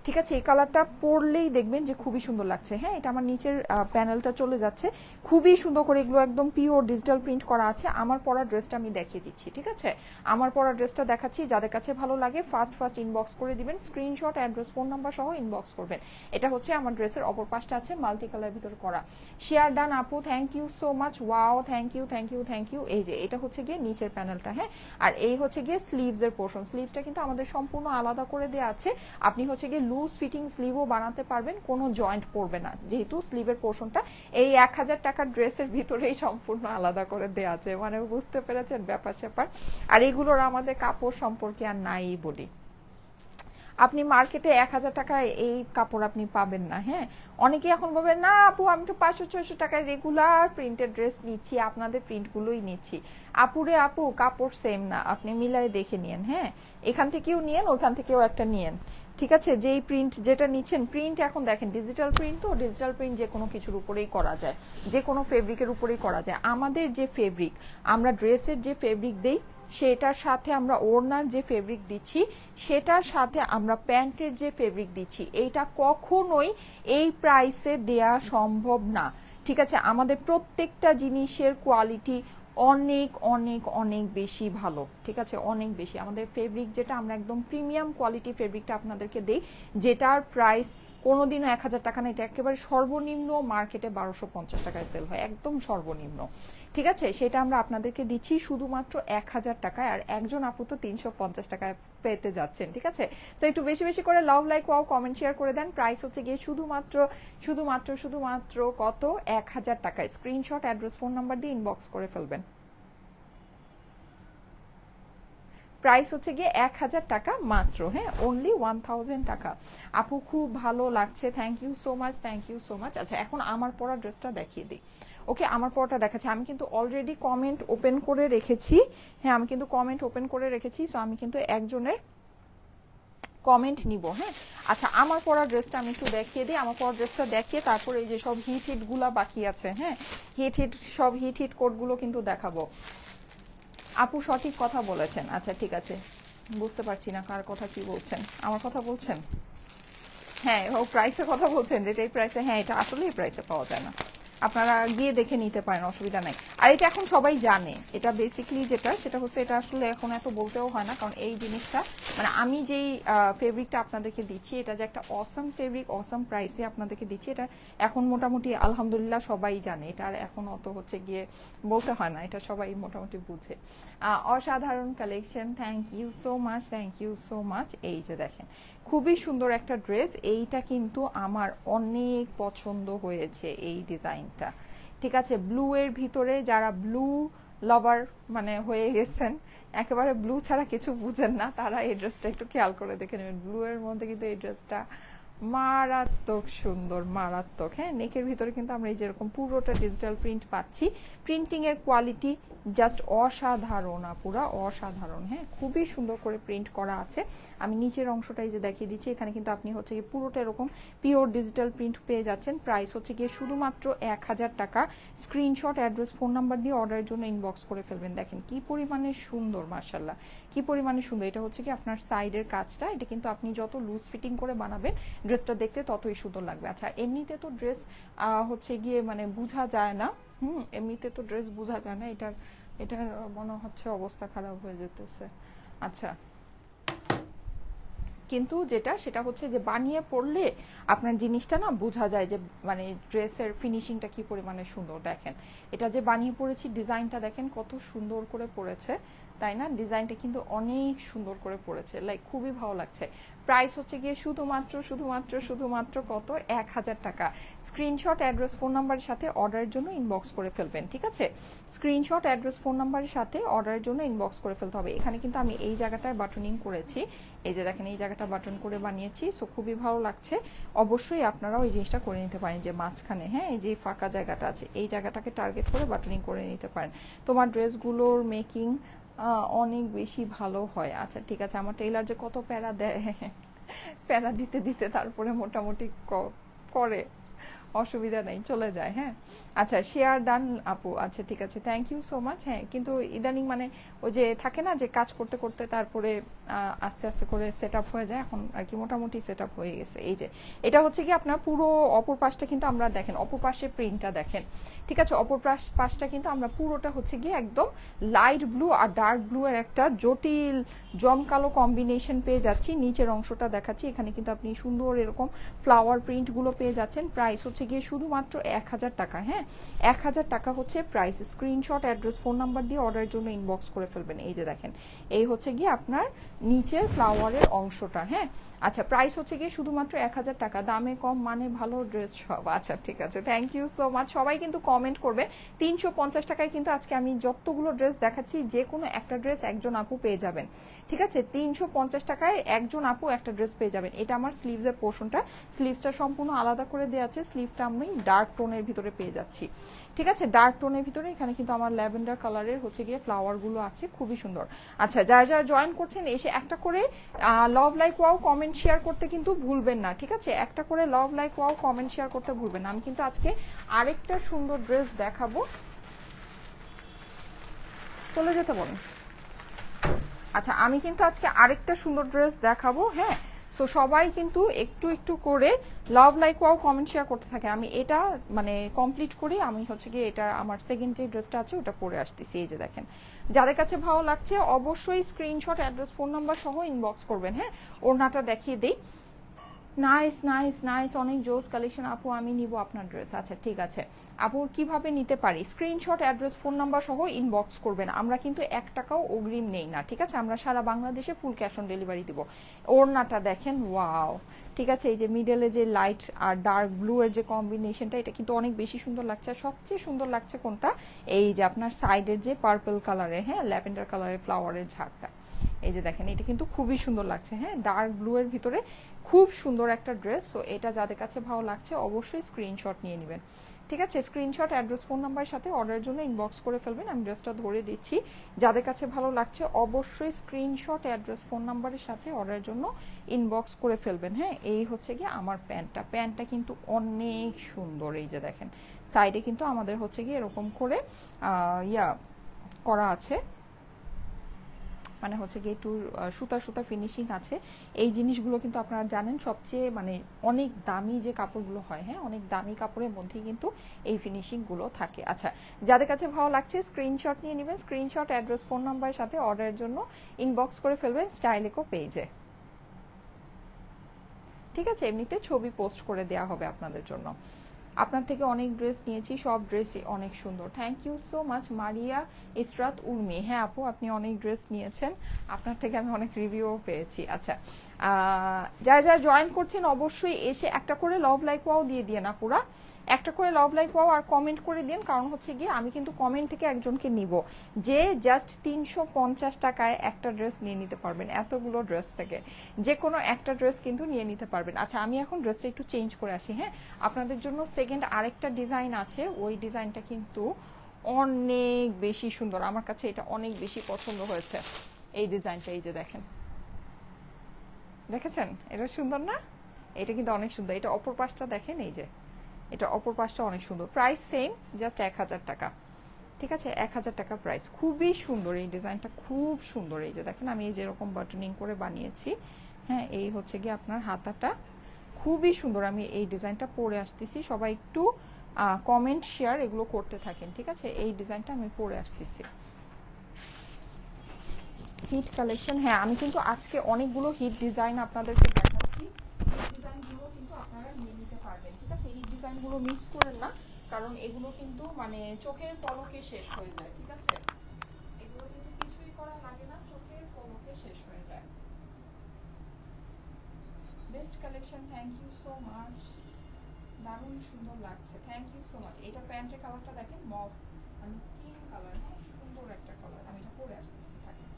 ঠিক আছে? এই কালারটা পরলেই দেখবেন যে খুবই সুন্দর লাগছে। হ্যাঁ, এটা আমার নিচের প্যানেলটা চলে যাচ্ছে, খুবই সুন্দর করে এগুলো একদম পিওর ডিজিটাল প্রিন্ট করা আছে। আমার পরা ড্রেসটা আমি দেখিয়ে দিচ্ছি, ঠিক আছে? আমার পরা ড্রেসটা দেখাচ্ছি, যাদের কাছে ভালো লাগে ফার্স্ট ইনবক্স করে দিবেন, স্ক্রিনশট, অ্যাড্রেস, ফোন নাম্বার সহ ইনবক্স করবেন। এটা হচ্ছে আমার ড্রেসের অপর পাশটা আছে মাল্টি কালার ভিতরে করা। শেয়ার ডান আপু, thank you so much, wow, thank you thank you thank you. এই যে এটা হচ্ছে গিয়ে নিচের প্যানেলটা, হ্যাঁ, আর এই হচ্ছে গিয়ে স্লিভসের পোর্শন। স্লিভসটা কিন্তু আমাদের সম্পূর্ণ আলাদা করে দেওয়া আছে, আপনি হচ্ছে গিয়ে লুজ ফিটিং স্লিভও বানাতে পারবেন, কোনো জয়েন্ট পড়বে না, যেহেতু স্লিভের পোর্শনটা এই 1000 টাকার ড্রেসের ভিতরেই সম্পূর্ণ আলাদা করে দেওয়া আছে। মানে বুঝতে পেরেছেন ব্যাপার স্যাপার? আর এগুলোর আমাদের কাপড় সম্পর্কে আর নাই বলি, আপনি মার্কেটে 1000 টাকায় এই কাপড় আপনি পাবেন না। হ্যাঁ, অনেকে এখন বলবেন না আপু আমি তো 500-600 টাকায় রেগুলার প্রিন্টেড ড্রেস নিচ্ছি, আপনাদের প্রিন্টগুলোই নিচ্ছি। আপুরে আপু, কাপড় সেম না, আপনি মিলাই দেখে নিয়েন। হ্যাঁ, এখান থেকেও নিয়েন, ওখান থেকেও একটা নিয়েন, ঠিক আছে? যেই প্রিন্ট যেটা নিচ্ছেন, প্রিন্ট এখন দেখেন ডিজিটাল প্রিন্ট, তো ডিজিটাল প্রিন্ট যে কোনো কিছুর উপরেই করা যায়, যে কোনো ফেব্রিকের উপরেই করা যায়। আমাদের যে ফেব্রিক, আমরা ড্রেসের যে ফেব্রিক দেই সেটার সাথে আমরা ওড়নার যে ফেব্রিক দিচ্ছি, সেটার সাথে আমরা প্যান্টের যে ফেব্রিক দিচ্ছি, এইটা কখনোই এই প্রাইসে দেয়া সম্ভব না, ঠিক আছে? আমাদের প্রত্যেকটা জিনিসের কোয়ালিটি অনেক অনেক অনেক বেশি ভালো, ঠিক আছে? অনেক বেশি। আমাদের ফেব্রিক যেটা, আমরা একদম প্রিমিয়াম কোয়ালিটি ফেব্রিকটা আপনাদেরকে দেই, যেটার প্রাইস কোনোদিনও 1000 টাকা না, এটা একেবারে সর্বনিম্ন মার্কেটে 1250 টাকায় সেল হয়, একদম সর্বনিম্ন, ঠিক আছে? সেটা আমরা আপনাদেরকে দিচ্ছি শুধুমাত্র 1000 টাকায়, আর একজন আপু তো 350 টাকায় পেতে যাচ্ছেন, ঠিক আছে? তো একটু বেশি বেশি করে লাভ লাইক ওয়াও কমেন্ট শেয়ার করে দেন। প্রাইস হচ্ছে গিয়ে শুধুমাত্র শুধুমাত্র শুধুমাত্র কত? 1000 টাকায়। স্ক্রিনশট, অ্যাড্রেস, ফোন নাম্বার দিয়ে ইনবক্স করে ফেলবেন। প্রাইস হচ্ছে গিয়ে 1000 টাকা মাত্র, হ্যাঁ, অনলি 1000 টাকা। আপু খুব ভালো লাগছে, thank you so much, thank you so much. আচ্ছা, এখন আমার পরা ড্রেসটা দেখিয়ে দিই। ওকে, আমার পরাটা দেখাচ্ছি। আমি কিন্তু অলরেডি কমেন্ট ওপেন করে রেখেছি, হ্যাঁ, আমি কিন্তু কমেন্ট ওপেন করে রেখেছি, সো আমি কিন্তু একজনের কমেন্ট নিব। হ্যাঁ, আচ্ছা, আমার পরা ড্রেসটা আমি একটু দেখিয়ে দিই। আমার পরা ড্রেসটা দেখিয়ে তারপরে এই যে সব হিট গুলা বাকি আছে, হ্যাঁ, সব হিট কোডগুলো কিন্তু দেখাবো। আপু সঠিক কথা বলেছেন। আচ্ছা ঠিক আছে, বুঝতে পারছি না কার কথা কি বলছেন। আমার কথা বলছেন? হ্যাঁ, ও প্রাইসের কথা বলছেন, যেটা এই প্রাইসে, হ্যাঁ, এটা আসলে এই প্রাইসে পাওয়া যায় না, আপনারা গিয়ে দেখে নিতে পারেন, অসুবিধা নাই। আর এটা এখন সবাই জানে, এটা বেসিক্যালি যেটা, সেটা হচ্ছে এটা আসলে এখন এত বলতেও হয় না, কারণ এই জিনিসটা মানে আমি যেই ফেব্রিকটা আপনাদেরকে দিচ্ছি, এটা যে একটা অসম ফেব্রিক, অসম প্রাইসে আপনাদেরকে দিচ্ছি, এটা এখন মোটামুটি আলহামদুলিল্লাহ সবাই জানে, এটা আর এখন অত হচ্ছে গিয়ে বলতে হয় না, এটা সবাই মোটামুটি বুঝে। অসাধারণ collection, thank you so much, thank you so much. এই যে দেখেন খুবই সুন্দর একটা ড্রেস, এইটা কিন্তু আমার অনেক পছন্দ হয়েছে এই ডিজাইনটা, ঠিক আছে? ব্লু এর ভিতরে, যারা ব্লু লাভার মানে হয়ে গেছেন, একেবারে ব্লু ছাড়া কিছু বুঝেন না, তারা এই ড্রেসটা একটু খেয়াল করে দেখে নেবেন। ব্লু এর মধ্যে কিন্তু এই ড্রেসটা মারাত্মক সুন্দর, মারাত্মক। হ্যাঁ, নেকের ভিতরে কিন্তু আমরা এই যেরকম পুরোটা ডিজিটাল প্রিন্ট পাচ্ছি, প্রিন্টিং এর কোয়ালিটি জাস্ট অসাধারণ, পুরা অসাধারণ। হ্যাঁ, খুবই সুন্দর করে প্রিন্ট করা আছে। আমি নিচের অংশটাই যে দেখিয়ে দিচ্ছি, এখানে কিন্তু আপনি হচ্ছে গিয়ে পুরোটা এরকম পিওর ডিজিটাল প্রিন্ট পেয়ে যাচ্ছেন। প্রাইস হচ্ছে গিয়ে শুধুমাত্র 1000 টাকা। স্ক্রিনশট, অ্যাড্রেস, ফোন নাম্বার দিয়ে অর্ডারের জন্য ইনবক্স করে ফেলবেন। দেখেন কি পরিমাণে সুন্দর, মাশাআল্লাহ, কি পরিমাণে সুন্দর। এটা হচ্ছে কি আপনার সাইডের কাজটা, এটা কিন্তু আপনি যত লুজ ফিটিং করে বানাবেন ড্রেসটা দেখতে ততই সুন্দর লাগবে। আচ্ছা, এমনিতে তো ড্রেস হচ্ছে গিয়ে মানে বোঝা যায় না, এমনিতে তো ড্রেস বোঝা যায় না, এটার মনে হচ্ছে অবস্থা খারাপ হয়ে যেতেছে। আচ্ছা, কিন্তু যেটা সেটা হচ্ছে যে বানিয়ে পড়লে আপনার জিনিসটা না বোঝা যায় যে মানে ড্রেসের ফিনিশিংটা কি পরিমাণে সুন্দর। দেখেন এটা যে বানিয়ে পড়েছি, ডিজাইনটা দেখেন কত সুন্দর করে পড়েছে, তাই না? ডিজাইনটা কিন্তু অনেক সুন্দর করে পড়েছে, লাইক খুবই ভালো লাগছে। প্রাইস হচ্ছে গিয়ে শুধুমাত্র কত, 1000 টাকা। স্ক্রিনশট, অ্যাড্রেস, ফোন নাম্বারের সাথে অর্ডারের জন্য ইনবক্স করে ফেলবেন, ঠিক আছে? স্ক্রিনশট, অ্যাড্রেস, ফোন নাম্বারের সাথে অর্ডারের জন্য ইনবক্স করে ফেলতে হবে। এখানে কিন্তু আমি এই জায়গাটায় বাটনিং করেছি, এই যে দেখেন এই জায়গাটা বাটন করে বানিয়েছি, সো খুবই ভালো লাগছে। অবশ্যই আপনারাও এই জিনিসটা করে নিতে পারেন, যে মাঝখানে, হ্যাঁ, এই যে ফাঁকা জায়গাটা আছে এই জায়গাটাকে টার্গেট করে বাটনিং করে নিতে পারেন। তোমার ড্রেসগুলোর মেকিং অনেক বেশি ভালো হয়। আচ্ছা ঠিক আছে, আমার টেইলার যে কত প্যারা দেয়, প্যারা দিতে দিতে তারপরে মোটামুটি করে, অসুবিধা নেই, চলে যায়। হ্যাঁ আচ্ছা, শেয়ার ডান আপু, আচ্ছা ঠিক আছে, থ্যাংক ইউ সো মাচ। হ্যাঁ কিন্তু ইদানিং মানে ওই যে থাকে না যে কাজ করতে করতে তারপরে আস্তে আস্তে করে সেট আপ হয়ে যায়, এখন আর কি মোটামুটি সেট আপ হয়ে গেছে। এই যে এটা হচ্ছে কি আপনার পুরো অপর পাশটা কিন্তু আমরা দেখেন, অপর পাশে প্রিন্টটা দেখেন, ঠিক আছে? অপর পাশটা কিন্তু আমরা পুরোটা হচ্ছে গিয়ে একদম লাইট ব্লু আর ডার্ক ব্লু এর একটা জটিল জমকালো কম্বিনেশন পেয়ে যাচ্ছি। নিচের অংশটা দেখাচ্ছি, এখানে কিন্তু আপনি সুন্দর এরকম ফ্লাওয়ার প্রিন্টগুলো পেয়ে যাচ্ছেন। প্রাইস হচ্ছে গিয়ে শুধুমাত্র 1000 টাকা। হ্যাঁ 1000 টাকা হচ্ছে price. Screenshot, address, phone number দিয়ে অর্ডারের জন্য ইনবক্স করে ফেলবেন। এই যে দেখেন এই হচ্ছে গিয়ে আপনার নিচের ফ্লাওয়ারের অংশটা। হ্যাঁ আচ্ছা, প্রাইস হচ্ছে গিয়ে শুধুমাত্র 1000 টাকা। দামে কম মানে ভালো, ড্রেস সব। আচ্ছা ঠিক আছে, থ্যাংক ইউ সো মাচ। সবাই কিন্তু কমেন্ট করবে। 350 টাকায় কিন্তু আজকে আমি যতগুলো ড্রেস দেখাচ্ছি, যে কোনো একটা ড্রেস একজন আপু পেয়ে যাবেন, ঠিক আছে? 350 টাকায় একজন আপু একটা ড্রেস পেয়ে যাবেন। এটা আমার স্লিভসের পোর্শনটা, স্লিভসটা সম্পূর্ণ আলাদা করে দেওয়া আছে। স্লিভসটা আমি ডার্ক টোনের ভিতরে পেয়ে যাচ্ছি, ঠিক আছে? ডার্ক টোনের ভিতরে এখানে কিন্তু আমার ল্যাভেন্ডার কালারের হচ্ছে গিয়ে ফ্লাওয়ার গুলো আছে, খুবই সুন্দর। আচ্ছা, যারা যারা জয়েন করছেন এসে একটা করে লাভ লাইক ওয়াও কমেন্ট শেয়ার করতে কিন্তু ভুলবেন না, ঠিক আছে? একটা করে লাভ লাইক ওয়াও কমেন্ট শেয়ার করতে ভুলবেন না। আমি কিন্তু আজকে আরেকটা সুন্দর ড্রেস দেখাবো, চলে যেতে বলুন। আচ্ছা, আমি কিন্তু আজকে আরেকটা সুন্দর ড্রেস দেখাবো। হ্যাঁ সো সবাই কিন্তু একটু একটু করে লাভ লাইক ওয়াও কমেন্ট শেয়ার করতে থাকে। আমি এটা মানে কমপ্লিট করি, আমি হচ্ছে গিয়ে এটা আমার সেকেন্ড যে ড্রেসটা আছে ওটা পরে আসতেছি। এই যে দেখেন, যাদের কাছে ভালো লাগছে অবশ্যই স্ক্রিনশট, অ্যাড্রেস, ফোন নাম্বার সহ ইনবক্স করবেন। হ্যাঁ ওড়নাটা দেখিয়ে দিই। নাইস নাইস নাইস, অনেক জোস কালেকশন আপু, আমি নিব আপনার ড্রেস। আচ্ছা ঠিক আছে আপু, কিভাবে নিতে পারি? স্ক্রিনশট, অ্যাড্রেস, ফোন নাম্বার সহ ইনবক্স করবেন। আমরা কিন্তু 1 টাকাও অগ্রিম নেই না, ঠিক আছে? আমরা সারা বাংলাদেশে ফুল ক্যাশ অন ডেলিভারি দিব। ওড়নাটা দেখেন, ওয়াও, ঠিক আছে? এই যে মিডলে যে লাইট আর ডার্ক ব্লু এর যে কম্বিনেশনটা, এটা কিন্তু অনেক বেশি সুন্দর লাগছে। আর সবচেয়ে সুন্দর লাগছে কোনটা, এই যে আপনার সাইডের যে পার্পল কালারের, হ্যাঁ ল্যাভেন্ডার কালারের ফ্লাওয়ারের ঝাড়টা, এই যে দেখেন এটা কিন্তু খুবই সুন্দর লাগছে। হ্যাঁ ডার্ক ব্লু এর ভিতরে খুব সুন্দর একটা ড্রেস। সো এটা যাদের কাছে ভালো লাগছে অবশ্যই স্ক্রিনশট নিয়ে নেবেন, ঠিক আছে? স্ক্রিনশট, অ্যাড্রেস, ফোন নাম্বারের সাথে অর্ডারের জন্য ইনবক্স করে ফেলবেন। আমি ড্রেসটা ধরে দিচ্ছি, যাদের কাছে ভালো লাগছে অবশ্যই স্ক্রিনশট, অ্যাড্রেস, ফোন নাম্বারের সাথে অর্ডারের জন্য ইনবক্স করে ফেলবেন। হ্যাঁ এই হচ্ছে গিয়ে আমার প্যান্টটা কিন্তু অনেক সুন্দর। এই যে দেখেন সাইডে কিন্তু আমাদের হচ্ছে গিয়ে এরকম করে করা আছে, মানে হচ্ছে গিয়ে একটু সুতা সুতা ফিনিশিং আছে। এই জিনিসগুলো কিন্তু আপনারা জানেন সবচেয়ে মানে অনেক দামি যে কাপড়গুলো হয়, হ্যাঁ অনেক দামি কাপড়ের মধ্যেই কিন্তু এই ফিনিশিংগুলো থাকে। আচ্ছা, যাদের কাছে ভালো লাগছে স্ক্রিনশট নিয়ে নেবেন। স্ক্রিনশট, অ্যাড্রেস, ফোন নাম্বারের সাথে অর্ডারের জন্য ইনবক্স করে ফেলবেন স্টাইলেকো পেজে, ঠিক আছে? এমনিতে ছবি পোস্ট করে দেওয়া হবে আপনাদের জন্য। আপনার থেকে অনেক ড্রেস নিয়েছি, সব ড্রেসই অনেক সুন্দর। Thank you so much Maria Israt Urmi. হ্যাঁ আপু, আপনি অনেক ড্রেস নিয়েছেন, আপনার থেকে আমি অনেক রিভিউও পেয়েছি। আচ্ছা, যারা যারা জয়েন করছেন অবশ্যই এসে একটা করে লাভ লাইক ওয়াও দিয়ে দিয়ে না, পুরা একটা করে লাভ লাইক ওয়াও আর কমেন্ট করে দিন। কারণ হচ্ছে গিয়ে আমি কিন্তু কমেন্ট থেকে একজনকে নিব যে জাস্ট 350 টাকায় একটা ড্রেস নিয়ে নিতে পারবেন। এতগুলো ড্রেস থেকে যে কোনো একটা ড্রেস কিন্তু নিয়ে নিতে পারবেন। আচ্ছা, আমি এখন ড্রেসটা একটু চেঞ্জ করে আসি। হ্যাঁ আপনাদের জন্য সেকেন্ড আরেকটা ডিজাইন আছে, ওই ডিজাইনটা কিন্তু অনেক বেশি সুন্দর, আমার কাছে এটা অনেক বেশি পছন্দ হয়েছে। এই ডিজাইনটা, এই যে দেখেন, দেখেছেন এটা সুন্দর না? এটা কিন্তু অনেক সুন্দর। এটা অপর পাশটা দেখেন, এই যে এটা অপর পাশটা অনেক সুন্দর। প্রাইস সেম, জাস্ট 1000 টাকা, ঠিক আছে? 1000 টাকা প্রাইস। খুবই সুন্দর এই ডিজাইনটা, খুব সুন্দর। এই যে দেখেন আমি এই যেরকম বাটনিং করে বানিয়েছি, হ্যাঁ এই হচ্ছে গিয়ে আপনার হাতাটা, খুবই সুন্দর। আমি এই ডিজাইনটা পরে আসতেছি, সবাই একটু কমেন্ট শেয়ার এগুলো করতে থাকেন, ঠিক আছে? এই ডিজাইনটা আমি পরে আসতেছি। হিট কালেকশন, হ্যাঁ আমি কিন্তু আজকে অনেকগুলো হিট ডিজাইন আপনাদেরকে দেখাচ্ছি। এই ডিজাইনগুলো কিন্তু আপনারা নিয়ে নিতে পারবেন, ঠিক আছে? এই ডিজাইনগুলো মিস করেন না, কারণ এগুলো কিন্তু মানে চোখের পলকে শেষ হয়ে যায়, ঠিক আছে? এগুলো কিন্তু কিছুই করা লাগে না, চোখের পলকে শেষ হয়ে যায়। Best collection, thank you so much, দারুণ সুন্দর লাগছে, থ্যাংক ইউ সো মাচ। এটা প্যান্টের কালারটা দেখেন, মফ মানে স্কিন কালার, হ্যাঁ সুন্দর একটা কালার। আমি এটা পরে আসতেছি, থাকেন।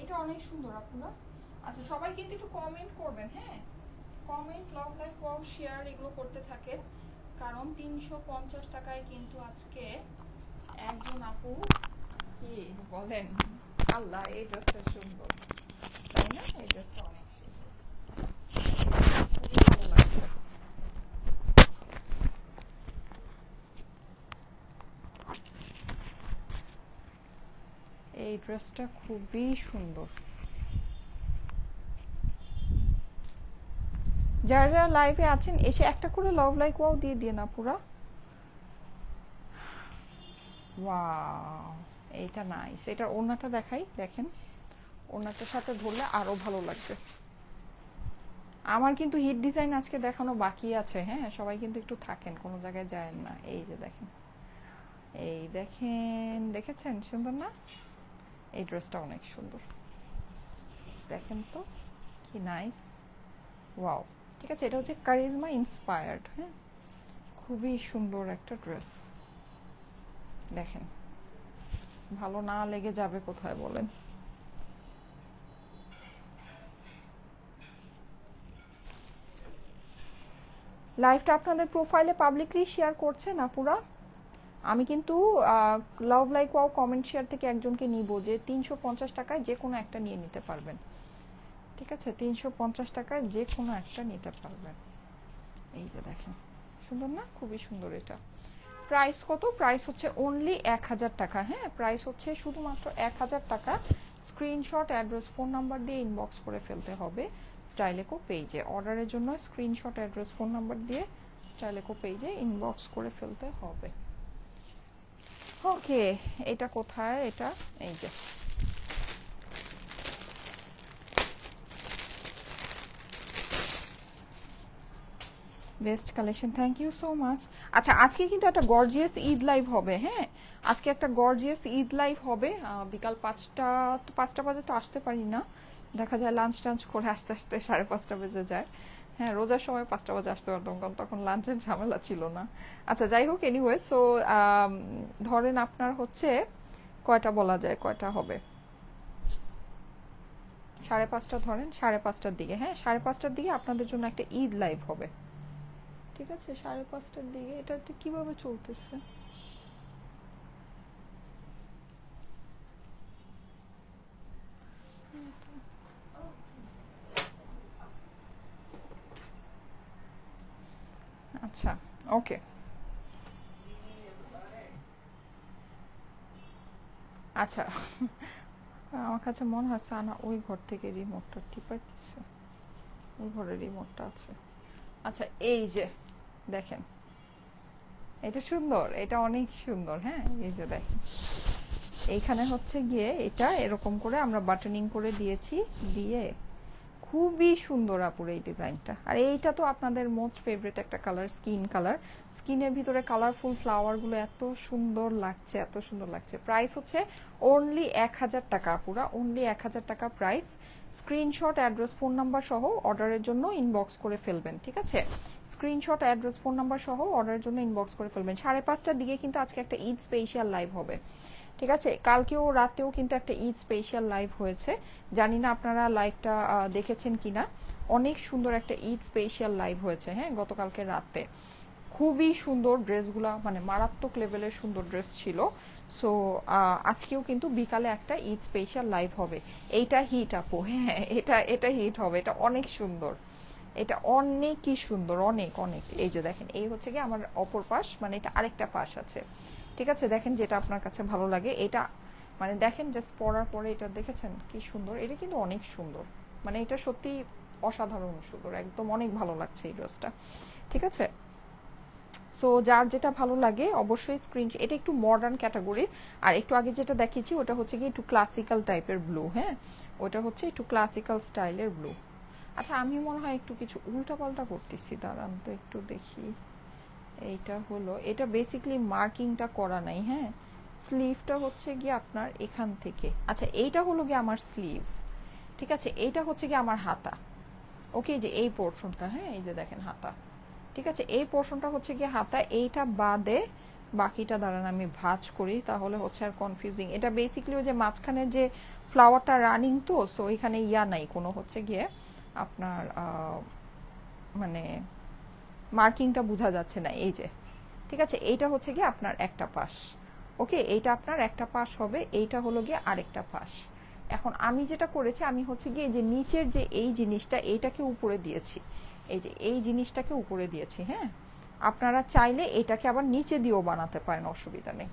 এটা অনেক সুন্দর আপুরা। আচ্ছা সবাই কিন্তু একটু কমেন্ট করবেন, হ্যাঁ comment, love, like, wow, share এগুলো করতে থাকেন, কারণ 350 টাকায় কিন্তু আজকে একজন আপু কি বলেন, আল্লাহ এই ড্রেসটা সুন্দর, তাই না? এই ড্রেসটা অনেক সুন্দর, খুবই ভালো লাগছে। এই ড্রেসটা খুবই সুন্দর। যারা যারা লাইভে আছেন এসে একটা করে লাভ, লাইক, ওয়াও দিয়ে দিয়ে না পুরা। ওয়াও এইটা নাইস। এটার ওড়নাটা দেখাই, দেখেন ওড়নাটার সাথে ধরলে আরো ভালো লাগবে। আমার কিন্তু হিট ডিজাইন আজকে দেখানো বাকি আছে, হ্যাঁ সবাই কিন্তু একটু থাকেন, কোনো জায়গায় যায় না। এই যে দেখেন, এই দেখেন, দেখেছেন সুন্দর না? এই ড্রেসটা অনেক সুন্দর, দেখেন তো কি নাইস, ওয়াও। ঠিক আছে, এটা হচ্ছে কারিজমা ইন্সপায়ার্ড, হ্যাঁ খুবই সুন্দর একটা ড্রেস। দেখেন ভালো না লেগে যাবে কোথায় বলেন? লাইভটা আপনাদের প্রোফাইলে পাবলিকলি শেয়ার করছে না পুরা? আমি কিন্তু লাভ, লাইক, ওয়াও কমেন্ট শেয়ার থেকে একজনকে নিব যে 350 টাকায় যে কোনো একটা নিয়ে নিতে পারবেন। ঠিক আছে, 350 টাকায় যে কোনো একটা নিতে পারবেন। এই যে দেখেন সুন্দর না? খুবই সুন্দর। এটা প্রাইস কত? প্রাইস হচ্ছে অনলি 1000 টাকা, হ্যাঁ প্রাইস হচ্ছে শুধুমাত্র 1000 টাকা। স্ক্রিনশট, অ্যাড্রেস, ফোন নাম্বার দিয়ে ইনবক্স করে ফেলতে হবে স্টাইলেকো পেজে। অর্ডারের জন্য স্ক্রিনশট, অ্যাড্রেস, ফোন নাম্বার দিয়ে স্টাইলেকো পেজে ইনবক্স করে ফেলতে হবে। ওকে, এটা কোথায়? এটা এই যে best collection, thank you so much. আচ্ছা আজকে কিন্তু একটা গর্জিয়াস ঈদ লাইভ হবে, হ্যাঁ আজকে একটা গর্জিয়াস ঈদ লাইভ হবে বিকাল 5টা, তো 5টা বাজে তো আসতে পারি না, দেখা যায় লাঞ্চ টাঞ্চ করে আস্তে আস্তে 5:30 বেজে যায়। হ্যাঁ রোজার সময় 5টা বাজে আসতে পারতাম, কারণ তখন লাঞ্চের ঝামেলা ছিল না। আচ্ছা যাই হোক, এনিওয়ে সো ধরেন আপনার হচ্ছে কয়টা বলা যায়, কয়টা হবে, 5:30 ধরেন, 5:30টার দিকে, হ্যাঁ 5:30টার দিকে আপনাদের জন্য একটা ঈদ লাইভ হবে। ঠিক আছে, 5:30টার দিকে। এটা কিভাবে চলতেছে? আচ্ছা ওকে, আচ্ছা আমার কাছে মনে হয় সানা ওই ঘর থেকে রিমোটটা টিপাইতেছে, ওই ঘরে রিমোটটা আছে। আচ্ছা এই যে দেখেন, এটা সুন্দর, এটা অনেক সুন্দর, হ্যাঁ এই যে দেখেন এইখানে হচ্ছে গিয়ে এটা এরকম করে আমরা বাটনিং করে দিয়েছি, দিয়ে খুবই সুন্দর আপুর এই ডিজাইনটা। আর এইটা তো আপনাদের মোস্ট ফেভারিট একটা কালার, স্কিন কালার। স্কিনের ভিতরে কালারফুল ফ্লাওয়ারগুলো এত সুন্দর লাগছে, এত সুন্দর লাগছে। প্রাইস হচ্ছে অনলি 1000 টাকা আপুরা, অনলি 1000 টাকা price. Screenshot, address, phone number সহ অর্ডারের জন্য ইনবক্স করে ফেলবেন, ঠিক আছে? স্ক্রিনশট, অ্যাড্রেস, ফোন নাম্বার সহ অর্ডারের জন্য ইনবক্স করে ফেলবেন। 5:30টার দিকে কিন্তু আজকে একটা ঈদ স্পেশাল লাইভ হবে, ঠিক আছে? কালকেও রাতেও কিন্তু একটা ঈদ স্পেশাল লাইভ হয়েছে, জানি না আপনারা লাইভটা দেখেছেন কিনা। অনেক সুন্দর একটা ঈদ স্পেশাল লাইভ হয়েছে, হ্যাঁ, গতকালকে রাতে। খুবই সুন্দর ড্রেসগুলা, মানে মারাত্মক লেভেলের সুন্দর ড্রেস ছিল। সো আজকেও কিন্তু বিকালে একটা ঈদ স্পেশাল লাইভ হবে। এইটা হিট আপু, হ্যাঁ, এটা হিট হবে, এটা অনেক সুন্দর, এটা অনেকই সুন্দর, অনেক অনেক। এই যে দেখেন, এই হচ্ছে কি আমার অপর পাশ, মানে এটা আরেকটা পাশ আছে, ঠিক আছে? দেখেন যেটা আপনার কাছে ভালো লাগে, এটা মানে দেখেন জাস্ট পরার পরে এটা দেখেছেন কি সুন্দর, এটা কিন্তু অনেক সুন্দর, মানে এটা সত্যি অসাধারণ সুন্দর, একদম অনেক ভালো লাগছে এই ড্রেসটা, ঠিক আছে? সো যার যেটা ভালো লাগে অবশ্যই এটা একটু মডার্ন ক্যাটাগরির। আর একটু আগে যেটা দেখিয়েছি ওটা হচ্ছে কি একটু ক্লাসিক্যাল টাইপের ব্লু, হ্যাঁ, ওটা হচ্ছে একটু ক্লাসিক্যাল স্টাইলের ব্লু। আচ্ছা, আমি মনে হয় একটু কিছু উল্টাপাল্টা করতেছি, দাঁড়ান তো একটু দেখি। এইটা হলো, এটা বেসিক্যালি মার্কিংটা করা নাই, হ্যাঁ, স্লিভটা হচ্ছে গিয়ে আপনার এখান থেকে। আচ্ছা, এইটা হলো গিয়ে আমার স্লিভ, ঠিক আছে? এইটা হচ্ছে গিয়ে আমার হাতা, ওকে, যে এই পোর্শনটা, হ্যাঁ, এই যে দেখেন হাতা, ঠিক আছে? এই পোর্শনটা হচ্ছে গিয়ে হাতা, এইটা বাদে বাকিটা দাঁড়ান আমি ভাঁজ করি, তাহলে হচ্ছে আর কনফিউজিং। এটা বেসিক্যালি ওই যে মাঝখানের যে ফ্লাওয়ারটা রানিং, তো সো এখানে ইয়া নাই কোনো, হচ্ছে গিয়ে আপনার মানে মার্কিংটা বোঝা যাচ্ছে না, এই যে, ঠিক আছে? এইটা হচ্ছে গিয়ে আপনার একটা পাশ, ওকে, এইটা আপনার একটা পাশ হবে, এইটা হলো গিয়ে আরেকটা পাশ। এখন আমি যেটা করেছি, আমি হচ্ছে গিয়ে যে নিচের যে এই জিনিসটা, এইটাকে উপরে দিয়েছি, এই যে এই জিনিসটাকে উপরে দিয়েছি, হ্যাঁ। আপনারা চাইলে এটাকে আবার নিচে দিয়েও বানাতে পারেন, অসুবিধা নেই।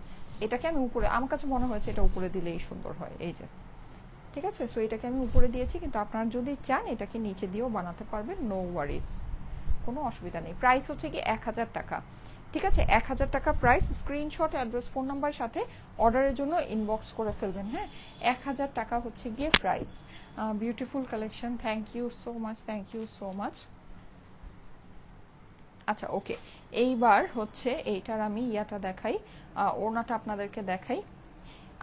এটাকে আমি উপরে, আমার কাছে মনে হয়েছে এটা উপরে দিলেই সুন্দর হয়, এই যে, ঠিক আছে? সো এটাকে আমি উপরে দিয়েছি, কিন্তু আপনারা যদি চান এটাকে নিচে দিয়েও বানাতে পারবেন, নো ওয়ারিজ, কোনো অসুবিধা নেই। প্রাইস হচ্ছে কি 1000 টাকা, ঠিক আছে? 1000 টাকা price. Screenshot, address, phone number সাথে অর্ডারের জন্য ইনবক্স করে ফেলবেন, হ্যাঁ। 1000 টাকা হচ্ছে গিয়ে price. Beautiful collection, thank you so much, thank you so much. আচ্ছা, ওকে, এইবার হচ্ছে এইটার আমি ইয়াটা দেখাই, ওড়নাটা আপনাদেরকে দেখাই।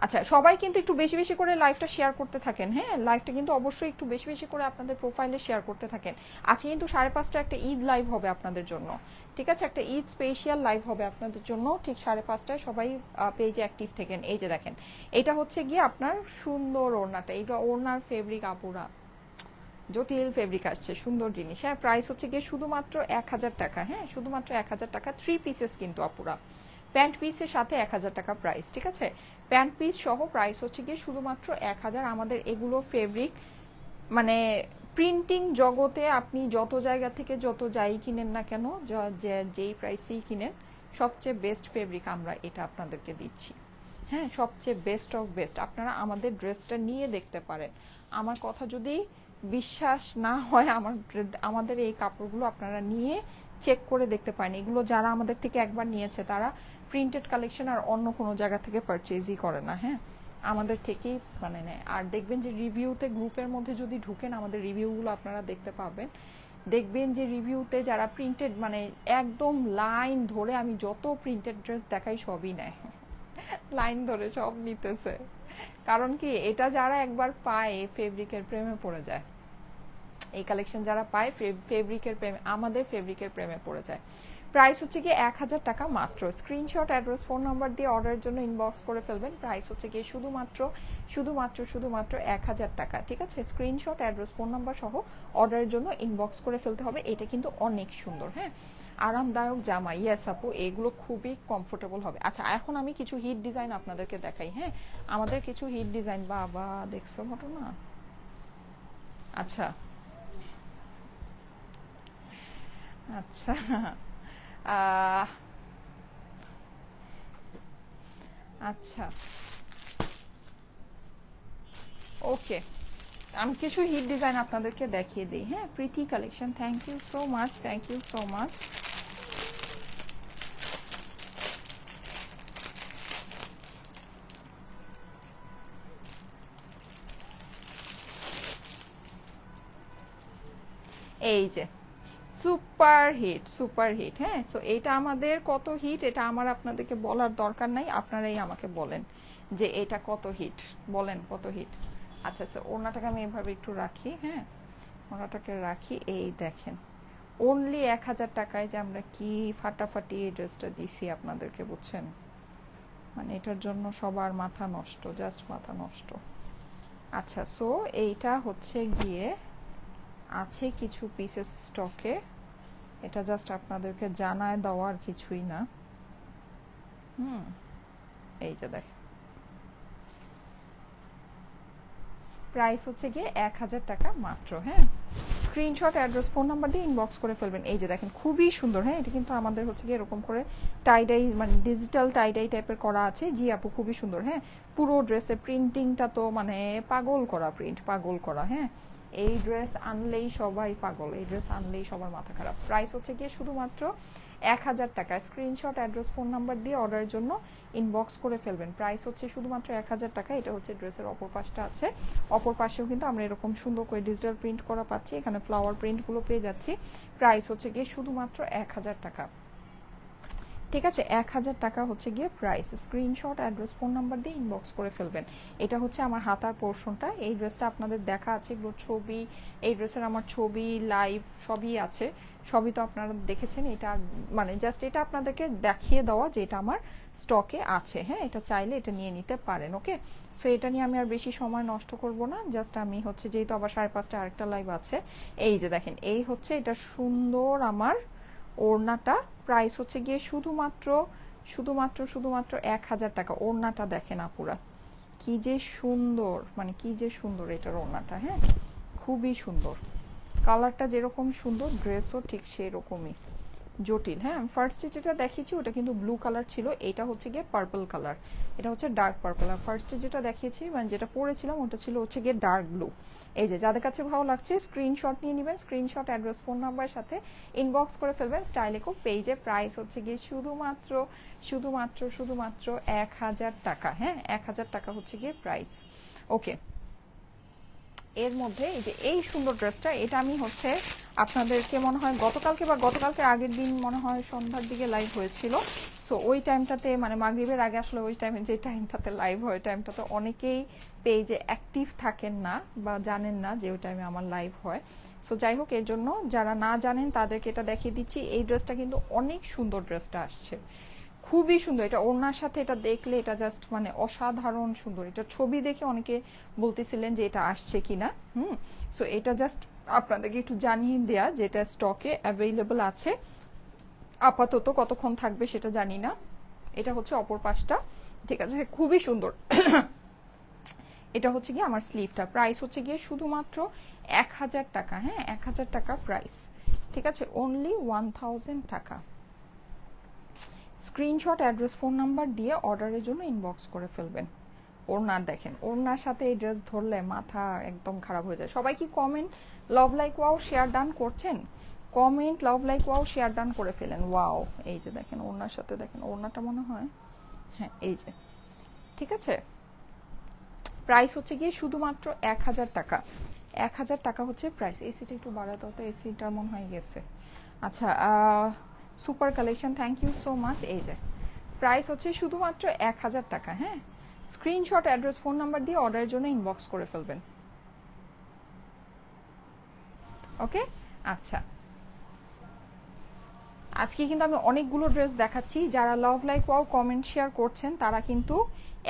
আচ্ছা, সবাই কিন্তু একটু বেশি বেশি করে লাইভটা শেয়ার করতে থাকেন, হ্যাঁ, লাইভটা কিন্তু অবশ্যই একটু বেশি বেশি করে আপনাদের প্রোফাইলে শেয়ার করতে থাকেন। আজকে কিন্তু 5:30 একটা ঈদ লাইভ হবে আপনাদের জন্য, ঠিক আছে? একটা ঈদ স্পেশাল লাইভ হবে আপনাদের জন্য ঠিক 5:30টায়। সবাই পেজে অ্যাক্টিভ থাকেন। এই যে দেখেন, এটা হচ্ছে গিয়ে আপনার সুন্দর ওড়নাটা, এইটা ওড়নার ফেব্রিক আপুরা, জটিল ফেব্রিক আসছে, সুন্দর জিনিস, হ্যাঁ। প্রাইস হচ্ছে গিয়ে শুধুমাত্র 1000 টাকা, হ্যাঁ, শুধুমাত্র 1000 টাকা। 3 পিসেস কিন্তু আপুরা, প্যান্ট পিসের সাথে 1000 টাকা প্রাইস, ঠিক আছে? প্যান্ট পিস সহ প্রাইস হচ্ছে গিয়ে শুধুমাত্র 1000। আমাদের এগুলো ফেব্রিক, মানে প্রিন্টিং জগতে আপনি যত জায়গা থেকে যত যাই কিনেন না কেন, যেই প্রাইসেই কিনেন, সবচেয়ে বেস্ট ফেব্রিক আমরা এটা আপনাদেরকে দিচ্ছি, হ্যাঁ, সবচেয়ে বেস্ট অফ বেস্ট। আপনারা আমাদের ড্রেসটা নিয়ে দেখতে পারেন। আমার কথা যদি বিশ্বাস না হয়, আমাদের এই কাপড়গুলো আপনারা নিয়ে চেক করে দেখতে পারেন। এগুলো যারা আমাদের থেকে একবার নিয়েছে তারা প্রিন্টেড কালেকশন আর অন্য কোনো জায়গা থেকে পারচেজই করে না, হ্যাঁ, আমাদের থেকেই মানে নেয়। আর দেখবেন যে রিভিউতে, গ্রুপের মধ্যে যদি ঢুকেন, আমাদের রিভিউগুলো আপনারা দেখতে পাবেন। দেখবেন যে রিভিউতে যারা প্রিন্টেড, মানে একদম লাইন ধরে, আমি যত প্রিন্টেড ড্রেস দেখাই সবই নেয়, লাইন ধরে সব নিতেছে। কারণ কি, এটা যারা একবার পায় ফেব্রিকের প্রেমে পড়ে যায়। এই কালেকশন যারা পায় ফেব্রিকের প্রেমে, আমাদের ফেব্রিকের প্রেমে পড়ে যায়। প্রাইস হচ্ছে গিয়ে 1000 টাকা মাত্র। স্ক্রিনশট, অ্যাড্রেস, ফোন নাম্বার দিয়ে অর্ডারের জন্য ইনবক্স করে ফেলবেন। প্রাইস হচ্ছে গিয়ে শুধুমাত্র 1000 টাকা, ঠিক আছে? স্ক্রিনশট, অ্যাড্রেস, ফোন নাম্বার সহ অর্ডারের জন্য ইনবক্স করে ফেলতে হবে। এটা কিন্তু অনেক সুন্দর, হ্যাঁ, আরামদায়ক জামা। ইয়েস আপু, এগুলো খুবই কমফোর্টেবল হবে। আচ্ছা, এখন আমি কিছু হিট ডিজাইন আপনাদেরকে দেখাই, হ্যাঁ, আমাদের কিছু হিট ডিজাইন। বাবা, দেখছো ঘটনা? আচ্ছা আচ্ছা, আচ্ছা, ওকে, আমি কিছু হিট ডিজাইন আপনাদেরকে দেখিয়ে দিই, হ্যাঁ। Pretty collection, thank you so much, thank you so much. এই যে সুপার হিট, সুপার হিট। হ্যাঁ, সো এটা আমাদের কত হিট এটা আমার আপনাদেরকে বলার দরকার নাই, আপনারাই আমাকে বলেন যে এটা কত হিট, বলেন কত হিট। আচ্ছা স্যার, ওড়নাটাকে আমি এভাবে একটু রাখি। হ্যাঁ, ওড়নাটাকে রাখি। এই দেখেন অনলি 1000 টাকায় যে আমরা কি ফাটাফাটি এই ড্রেসটা দিছি আপনাদেরকে, বুঝছেন? মানে এটার জন্য সবার মাথা নষ্ট, জাস্ট মাথা নষ্ট। আচ্ছা, সো এইটা হচ্ছে গিয়ে আছে কিছু পিসেস স্টকে, এটা জাস্ট আপনাদেরকে জানায় দেওয়ার কিছুই না। এই যে দেখ, প্রাইস হচ্ছে গিয়ে 1000 টাকা মাত্র। হ্যাঁ, স্ক্রিনশট, অ্যাড্রেস, ফোন নাম্বার দিয়ে ইনবক্স করে ফেলবেন। এই যে দেখেন খুবই সুন্দর। হ্যাঁ, এটা কিন্তু আমাদের হচ্ছে গিয়ে এরকম করে টাইডাই, মানে ডিজিটাল টাইডাই টাইপের করা আছে। জি আপু, খুবই সুন্দর। হ্যাঁ, পুরো ড্রেসের প্রিন্টিংটা তো মানে পাগল করা প্রিন্ট, পাগল করা। হ্যাঁ, এই ড্রেস আনলেই সবাই পাগল, এই ড্রেস আনলেই সবার মাথা খারাপ। প্রাইস হচ্ছে গিয়ে শুধুমাত্র 1000 টাকা। স্ক্রিনশট, অ্যাড্রেস, ফোন নাম্বার দিয়ে অর্ডারের জন্য ইনবক্স করে ফেলবেন। প্রাইস হচ্ছে শুধুমাত্র 1000 টাকা। এটা হচ্ছে ড্রেসের অপর পাশটা আছে, অপর পাশেও কিন্তু আমরা এরকম সুন্দর করে ডিজিটাল প্রিন্ট করা পাচ্ছি, এখানে ফ্লাওয়ার প্রিন্টগুলো পেয়ে যাচ্ছি। প্রাইস হচ্ছে গিয়ে শুধুমাত্র 1000 টাকা। ঠিক আছে, 1000 টাকা হচ্ছে গিয়ে price. Screenshot, address, phone number দিয়ে ইনবক্স করে ফেলবেন। এটা হচ্ছে আমার হাতার পোর্শনটা। এই ড্রেসটা আপনাদের দেখা আছে, এগুলো ছবি, এই ড্রেসের আমার ছবি, লাইভ সবই আছে, সবই তো আপনারা দেখেছেন। এটা মানে জাস্ট এটা আপনাদেরকে দেখিয়ে দেওয়া যে এটা আমার স্টকে আছে। হ্যাঁ, এটা চাইলে এটা নিয়ে নিতে পারেন। ওকে, সো এটা নিয়ে আমি আর বেশি সময় নষ্ট করব না, জাস্ট আমি হচ্ছে যেহেতু আবার 5:30 আরেকটা লাইভ আছে। এই যে দেখেন, এই হচ্ছে এটা সুন্দর আমার ওড়নাটা। প্রাইস হচ্ছে গিয়ে শুধুমাত্র শুধুমাত্র শুধুমাত্র 1000 টাকা। ওড়নাটা দেখেন আপুরা, কি যে সুন্দর, মানে কি যে সুন্দর এটার ওড়নাটা। হ্যাঁ, খুবই সুন্দর, কালারটা যেরকম সুন্দর ড্রেসও ঠিক সেরকমই জটিল। হ্যাঁ, ফার্স্টে যেটা দেখিয়েছি ওটা কিন্তু ব্লু কালার ছিল, এটা হচ্ছে গিয়ে পার্পল কালার, এটা হচ্ছে ডার্ক পার্পল। আর ফার্স্টে যেটা দেখিয়েছি মানে যেটা পরেছিলাম ওটা ছিল হচ্ছে গিয়ে ডার্ক ব্লু। এই যে যাদের কাছে ভালো লাগছে স্ক্রিনশট নিয়ে নেবেন, স্ক্রিনশট, অ্যাড্রেস, ফোন নাম্বারের সাথে ইনবক্স করে ফেলবেন স্টাইলেকো পেজে। প্রাইস হচ্ছে গিয়ে শুধুমাত্র শুধুমাত্র শুধুমাত্র 1000 টাকা। হ্যাঁ, 1000 টাকা হচ্ছে গিয়ে প্রাইস। ওকে, এর মধ্যে এই যে এই সুন্দর ড্রেসটা, এটা আমি হচ্ছে আপনাদেরকে মনে হয় গতকালকে বা গতকালকে আগের দিন মনে হয় সন্ধ্যার দিকে লাইভ হয়েছিল। সো ওই টাইমটাতে মানে মাগরিবের আগে আসলে ওই টাইমে যে টাইমটাতে লাইভ হয় টাইমটাতে অনেকেই পেজে অ্যাক্টিভ থাকেন না বা জানেন না যে ওই টাইমে আমার লাইভ হয়। সো যাই হোক, এর জন্য যারা না জানেন তাদেরকে এটা দেখিয়ে দিচ্ছি। এই ড্রেসটা কিন্তু অনেক সুন্দর, ড্রেসটা আসছে খুবই সুন্দর। এটা ওড়নার সাথে এটা দেখলে এটা জাস্ট মানে অসাধারণ সুন্দর। এটা ছবি দেখে অনেকে বলতেছিলেন যে এটা আসছে কিনা। সো এটা জাস্ট আপনাদেরকে একটু জানিয়ে দেয়া যে এটা স্টকে অ্যাভেলেবল আছে আপাতত, কতক্ষণ থাকবে সেটা জানি না। এটা হচ্ছে অপর পাশটা, ঠিক আছে, খুবই সুন্দর। এটা হচ্ছে গিয়ে আমার স্লিভটা। প্রাইস হচ্ছে গিয়ে শুধুমাত্র 1000 টাকা। হ্যাঁ, 1000 টাকা প্রাইস, ঠিক আছে, অনলি 1000 টাকা। স্ক্রিনশট, অ্যাড্রেস, ফোন নাম্বার দিয়ে অর্ডারের জন্য ইনবক্স করে ফেলবেন। ওড়না দেখেন, ওড়নার সাথে এই ড্রেস ধরলে মাথা একদম খারাপ হয়ে যায়। সবাই কি comment love like wow share done করছেন? Comment love like wow share done করে ফেলেন। ওয়াও, এই যে দেখেন ওড়নার সাথে দেখেন, ওড়নাটা মনে হয়, হ্যাঁ এই যে, ঠিক আছে। প্রাইস হচ্ছে গিয়ে শুধুমাত্র 1000 টাকা। 1000 টাকা হচ্ছে প্রাইস। এসিটা একটু বাড়াতে হতো, এসিটা মনে হয় গেছে। আচ্ছা, super collection, thank you so much. এই যে প্রাইস হচ্ছে শুধুমাত্র 1000 টাকা। হ্যাঁ, স্ক্রিনশট, অ্যাড্রেস, ফোন নাম্বার দিয়ে অর্ডারের জন্য ইনবক্স করে ফেলবেন। ওকে, আচ্ছা, আজকে কিন্তু আমি অনেকগুলো ড্রেস দেখাচ্ছি। যারা লাভ লাইক ওয়াও কমেন্ট শেয়ার করছেন তারা কিন্তু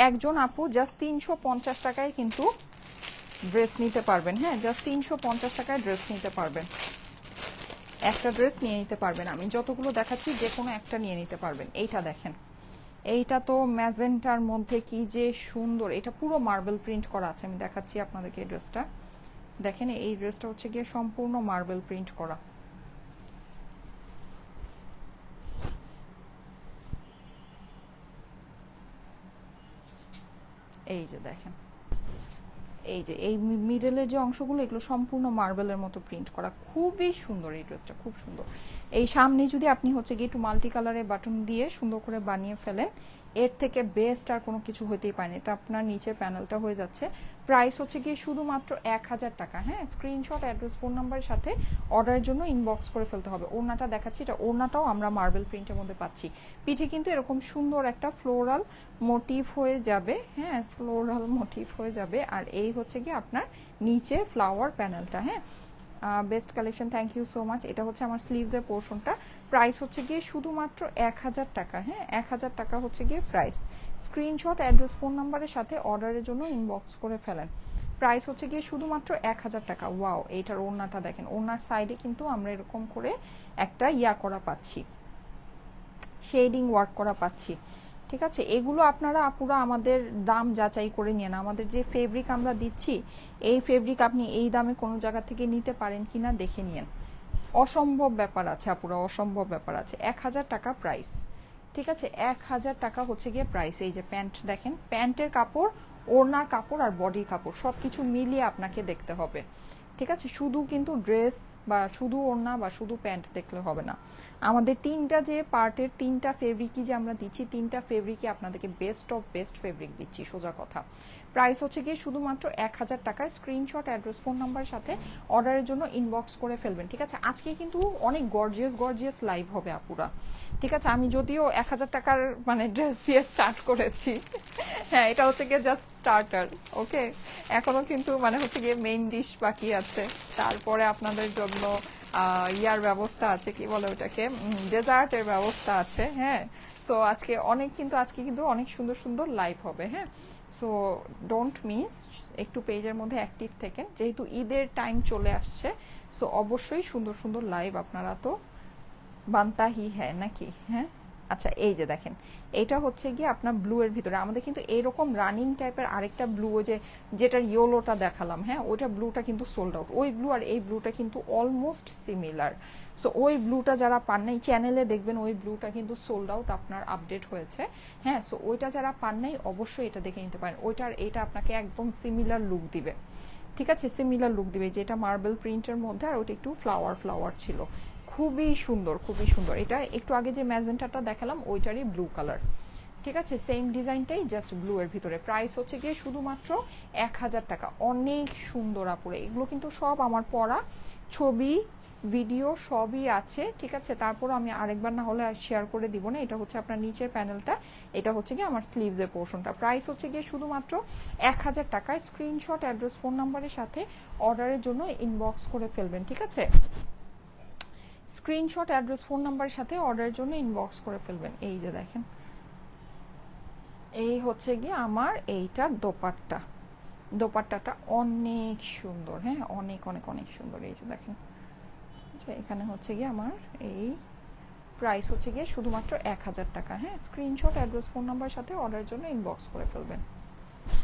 একজন আপু জাস্ট 350 টাকায় কিন্তু ড্রেস নিতে পারবেন। হ্যাঁ, জাস্ট 350 টাকায় ড্রেস নিতে পারবেন, একটা ড্রেস নিয়ে নিতে পারবেন। আমি যতগুলো দেখাচ্ছি যে কোনো একটা নিয়ে নিতে পারবেন। এইটা দেখেন, এইটা তো ম্যাজেন্টার মধ্যে কি যে সুন্দর, এটা পুরো মার্বেল প্রিন্ট করা আছে। আমি দেখাচ্ছি আপনাদেরকে এই ড্রেসটা দেখেন, এই ড্রেসটা হচ্ছে গিয়ে সম্পূর্ণ মার্বেল প্রিন্ট করা। এই যে দেখেন, এই যে এই মিডলের যে অংশগুলো এগুলো সম্পূর্ণ মার্বেলের মতো প্রিন্ট করা, খুবই সুন্দর এই ড্রেসটা, খুব সুন্দর। এই সামনে যদি আপনি হচ্ছে গিয়ে একটু মাল্টি কালারের বাটন দিয়ে সুন্দর করে বানিয়ে ফেলেন, এর থেকে বেস্ট আর কোনো কিছু হতেই পারে না। এটা আপনার নিচের প্যানেলটা হয়ে যাচ্ছে। প্রাইস হচ্ছে গিয়ে শুধুমাত্র 1000 টাকা। হ্যাঁ, স্ক্রিনশট, অ্যাড্রেস, ফোন নাম্বারের সাথে অর্ডারের জন্য ইনবক্স করে ফেলতে হবে। ওড়নাটা দেখাচ্ছি, এটা ওড়নাটাও আমরা মার্বেল প্রিন্টের মধ্যে পাচ্ছি। পিঠে কিন্তু এরকম সুন্দর একটা ফ্লোরাল মোটিভ হয়ে যাবে। হ্যাঁ, ফ্লোরাল মোটিভ হয়ে যাবে। আর এই হচ্ছে গিয়ে আপনার নিচে ফ্লাওয়ার প্যানেলটা। হ্যাঁ, best collection, thank you so much. এটা হচ্ছে আমার স্লিভসের পোর্শনটা। প্রাইস হচ্ছে গিয়ে শুধুমাত্র 1000 টাকা। হ্যাঁ, 1000 টাকা হচ্ছে গিয়ে প্রাইস। স্ক্রিনশট, অ্যাড্রেস, ফোন নাম্বারের সাথে অর্ডারের জন্য ইনবক্স করে ফেলেন। প্রাইস হচ্ছে গিয়ে শুধুমাত্র 1000 টাকা। ওয়াও, এইটার ওড়নাটা দেখেন, ওড়নার সাইডে কিন্তু আমরা এরকম করে একটা ইয়া করা পাচ্ছি, শেডিং ওয়ার্ক করা পাচ্ছি। ঠিক আছে, এগুলো আপনারা আপুরা আমাদের দাম যাচাই করে নিন। আমাদের যে ফেব্রিক আমরা দিচ্ছি, এই ফেব্রিক আপনি এই দামে কোনো জায়গা থেকে নিতে পারেন কিনা দেখে নিন। অসম্ভব ব্যাপার আছে আপুরা, অসম্ভব ব্যাপার আছে। 1000 টাকা প্রাইস। ঠিক আছে, 1000 টাকা হচ্ছে গিয়ে প্রাইস। এই যে প্যান্ট দেখেন, প্যান্টের কাপড়, ওড়নার কাপড় আর বডির কাপড় সব কিছু মিলিয়ে আপনাকে দেখতে হবে। ঠিক আছে, শুধু কিন্তু ড্রেস বা শুধু ওড়না বা শুধু প্যান্ট দেখলে হবে না। আমাদের তিনটা যে পার্টের তিনটা ফেব্রিকই যে আমরা দিচ্ছি, তিনটা ফেব্রিকই আপনাদেরকে বেস্ট অফ বেস্ট ফেব্রিক দিচ্ছি, সোজা কথা। প্রাইস হচ্ছে গিয়ে শুধুমাত্র 1000 টাকায়। স্ক্রিনশট, অ্যাড্রেস, ফোন নাম্বারের সাথে অর্ডারের জন্য ইনবক্স করে ফেলবেন। ঠিক আছে, আজকে কিন্তু অনেক গর্জিয়াস গর্জিয়াস লাইভ হবে আপুরা। ঠিক আছে, আমি যদিও 1000 টাকার মানে ড্রেস দিয়ে স্টার্ট করেছি, হ্যাঁ এটা হচ্ছে গিয়ে জাস্ট স্টার্টার। ওকে, এখনো কিন্তু মানে হচ্ছে গিয়ে মেইন ডিশ বাকি আছে। তারপরে আপনাদের জন্য ইয়ার ব্যবস্থা আছে, কি বলে ওটাকে, ডেজার্টের ব্যবস্থা আছে। হ্যাঁ, সো আজকে কিন্তু অনেক সুন্দর সুন্দর লাইভ হবে। হ্যাঁ, সো ডোন্ট মিস, একটু পেজের মধ্যে অ্যাক্টিভ থাকেন, যেহেতু ঈদের টাইম চলে আসছে। সো অবশ্যই সুন্দর সুন্দর লাইভ আপনারা তো বানতা হি হ্যাঁ নাকি। হ্যাঁ, আচ্ছা এই যে দেখেন, এটা হচ্ছে গিয়ে আপনার ব্লু এর ভিতরে আমাদের কিন্তু এরকম রানিং টাইপের আরেকটা ব্লু, যেটার ইয়েলোটা দেখালাম, হ্যাঁ ওইটা ব্লুটা কিন্তু সোল্ড আউট। ওই ব্লু আর এই ব্লুটা কিন্তু অলমোস্ট সিমিলার। সো ওই ব্লুটা যারা পান নাই, চ্যানেলে দেখবেন ওই ব্লুটা কিন্তু সোল্ড আউট, আপনার আপডেট হয়েছে। হ্যাঁ, সো ওইটা যারা পান নাই অবশ্যই এটা দেখে নিতে পারেন। ওইটার এটা আপনাকে একদম সিমিলার লুক দিবে। ঠিক আছে, সিমিলার লুক দিবে, যেটা মার্বেল প্রিন্টের মধ্যে, আর ওটা একটু ফ্লাওয়ার ফ্লাওয়ার ছিল। খুবই সুন্দর, খুবই সুন্দর। এটা একটু আগে যে ম্যাজেন্টাটা দেখালাম ওইটারই ব্লু কালার। ঠিক আছে, সেম ডিজাইনটাই জাস্ট ব্লু এর ভিতরে। প্রাইস হচ্ছে গিয়ে শুধুমাত্র 1000 টাকা। অনেক সুন্দর আপুরে, এগুলো কিন্তু সব আমার পড়া, ছবি ভিডিও সবই আছে। ঠিক আছে, তারপর আমি আরেকবার না হলে শেয়ার করে দিব না। এটা হচ্ছে আপনার নিচের প্যানেলটা, এটা হচ্ছে গিয়ে আমার স্লিভসের পোর্শনটা। প্রাইস হচ্ছে গিয়ে শুধুমাত্র 1000 টাকায়। স্ক্রিনশট, অ্যাড্রেস, ফোন নাম্বারের সাথে অর্ডারের জন্য ইনবক্স করে ফেলবেন। ঠিক আছে, স্ক্রিনশট, অ্যাড্রেস, ফোন নাম্বারের সাথে অর্ডারের জন্য ইনবক্স করে ফেলবেন। এই যে দেখেন, এই হচ্ছে গিয়ে আমার এইটার দোপাট্টাটা অনেক সুন্দর। হ্যাঁ, অনেক অনেক অনেক সুন্দর। এই যে দেখেন, আচ্ছা এখানে হচ্ছে গিয়ে আমার এই প্রাইস হচ্ছে গিয়ে শুধুমাত্র 1000 টাকা। হ্যাঁ, স্ক্রিনশট, অ্যাড্রেস, ফোন নাম্বারের সাথে অর্ডারের জন্য ইনবক্স করে ফেলবেন।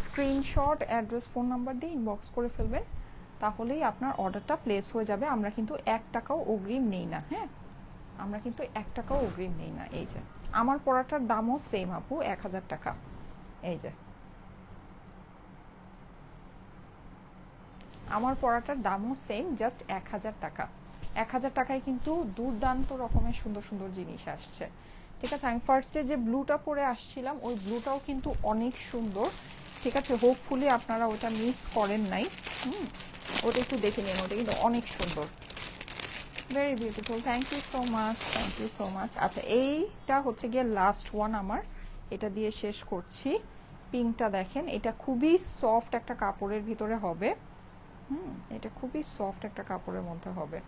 স্ক্রিনশট, অ্যাড্রেস, ফোন নাম্বার দিয়ে ইনবক্স করে ফেলবেন, তাহলেই আপনার অর্ডারটা প্লেস হয়ে যাবে। আমরা কিন্তু 1 টাকাও অগ্রিম নেই না। হ্যাঁ, আমরা কিন্তু 1 টাকাও অগ্রিম নেই না। এই যে আমার পড়াটার দামও সেম আপু, 1000 টাকা। এই যে আমার পড়াটার দামও সেম, জাস্ট 1000 টাকা। 1000 টাকায় কিন্তু দুর্দান্ত রকমের সুন্দর সুন্দর জিনিস আসছে। ঠিক আছে, আমি ফার্স্টে যে ব্লুটা পরে আসছিলাম ওই ব্লুটাও কিন্তু অনেক সুন্দর। ঠিক আছে, হোপফুলি আপনারা ওটা মিস করেন নাই। ওটা একটু দেখে নিন, ওটা কিন্তু অনেক সুন্দর, very beautiful. Thank you so much, thank you so much. আচ্ছা এইটা হচ্ছে গিয়ে লাস্ট ওয়ান আমার, এটা দিয়ে শেষ করছি। পিঙ্কটা দেখেন, এটা খুবই সফট একটা কাপড়ের ভিতরে হবে। এটা খুবই সফট একটা কাপড়ের মধ্যে হবে।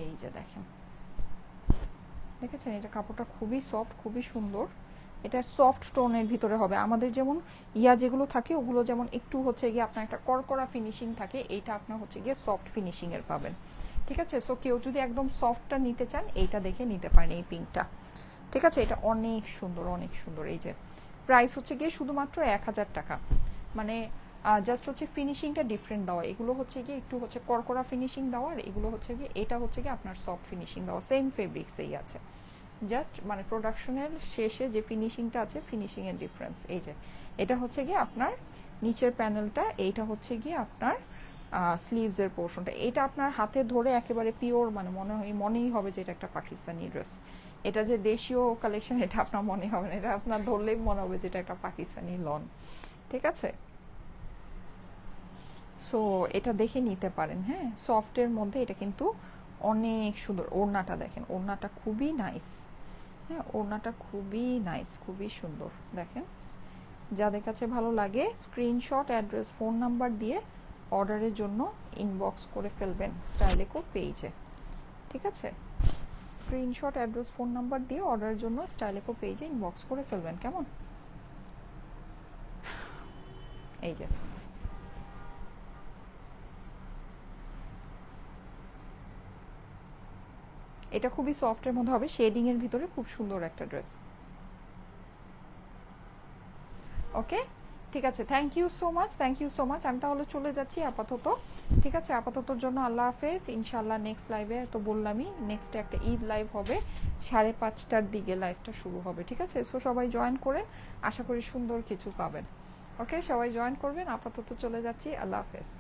এই যে দেখেন, দেখেছেন, এটা কাপড়টা খুবই সফট, খুবই সুন্দর। এটা সফট টোনের ভিতরে হবে। আমাদের যেমন যেগুলো থাকে ওগুলো যেমন একটু হচ্ছে গিয়ে আপনার একটা কড়কড়া ফিনিশিং থাকে, এইটা আপনার হচ্ছে গিয়ে সফট ফিনিশিং এর পাবেন। ঠিক আছে, সো কেউ যদি একদম সফটটা নিতে চান এইটা দেখে নিতে পারেন, এই পিঙ্কটা। ঠিক আছে, এটা অনেক সুন্দর, অনেক সুন্দর। এই যে প্রাইস হচ্ছে গিয়ে শুধুমাত্র 1000 টাকা। মানে জাস্ট হচ্ছে ফিনিশিংটা ডিফারেন্ট দেওয়া। এগুলো হচ্ছে গিয়ে একটু হচ্ছে কড়কড়া ফিনিশিং দেওয়া, আর এগুলো হচ্ছে গিয়ে এটা হচ্ছে গিয়ে আপনার সফট ফিনিশিং দেওয়া। সেম ফেব্রিক্সেই আছে, জাস্ট মানে প্রোডাকশনের শেষে যে ফিনিশিংটা আছে, ফিনিশিং এর ডিফারেন্স। এই যে এটা হচ্ছে গিয়ে আপনার নিচের প্যানেলটা, এইটা হচ্ছে গিয়ে আপনার স্লিভস এর পোর্শনটা। এটা আপনার হাতে ধরে একেবারে পিওর, মানে মনেই হবে যে এটা একটা পাকিস্তানি ড্রেস। এটা যে দেশীয় কালেকশন এটা আপনার মনে হবে না, এটা আপনার ধরলেই মনে হবে যে এটা একটা পাকিস্তানি লন, ঠিক আছে। সো এটা দেখে নিতে পারেন। হ্যাঁ, সফটের মধ্যে এটা কিন্তু অনেক সুন্দর। ওড়নাটা দেখেন, ওড়নাটা খুবই নাইস। হ্যাঁ, ওড়নাটা খুবই নাইস, খুবই সুন্দর। দেখেন, যাদের কাছে ভালো লাগে স্ক্রিনশট, অ্যাড্রেস, ফোন নাম্বার দিয়ে অর্ডারের জন্য ইনবক্স করে ফেলবেন স্টাইলেকো পেজে, ঠিক আছে। স্ক্রিনশট, অ্যাড্রেস, ফোন নাম্বার দিয়ে অর্ডারের জন্য স্টাইলেকো পেজে ইনবক্স করে ফেলবেন, কেমন। এই যে এটা খুবই সফটের মধ্যে হবে, শেডিং এর ভিতরে খুব সুন্দর একটা ড্রেস। ওকে, ঠিক আছে, thank you so much, thank you so much. আমি তাহলে চলে যাচ্ছি আপাতত, ঠিক আছে। আপাততর জন্য আল্লাহ হাফেজ। ইনশাল্লাহ নেক্সট লাইভে তো বললামই, নেক্সট একটা ঈদ লাইভ হবে, 5:30টার দিকে লাইভটা শুরু হবে, ঠিক আছে। সো সবাই জয়েন করেন, আশা করি সুন্দর কিছু পাবেন। ওকে, সবাই জয়েন করবেন। আপাতত চলে যাচ্ছি, আল্লাহ হাফেজ।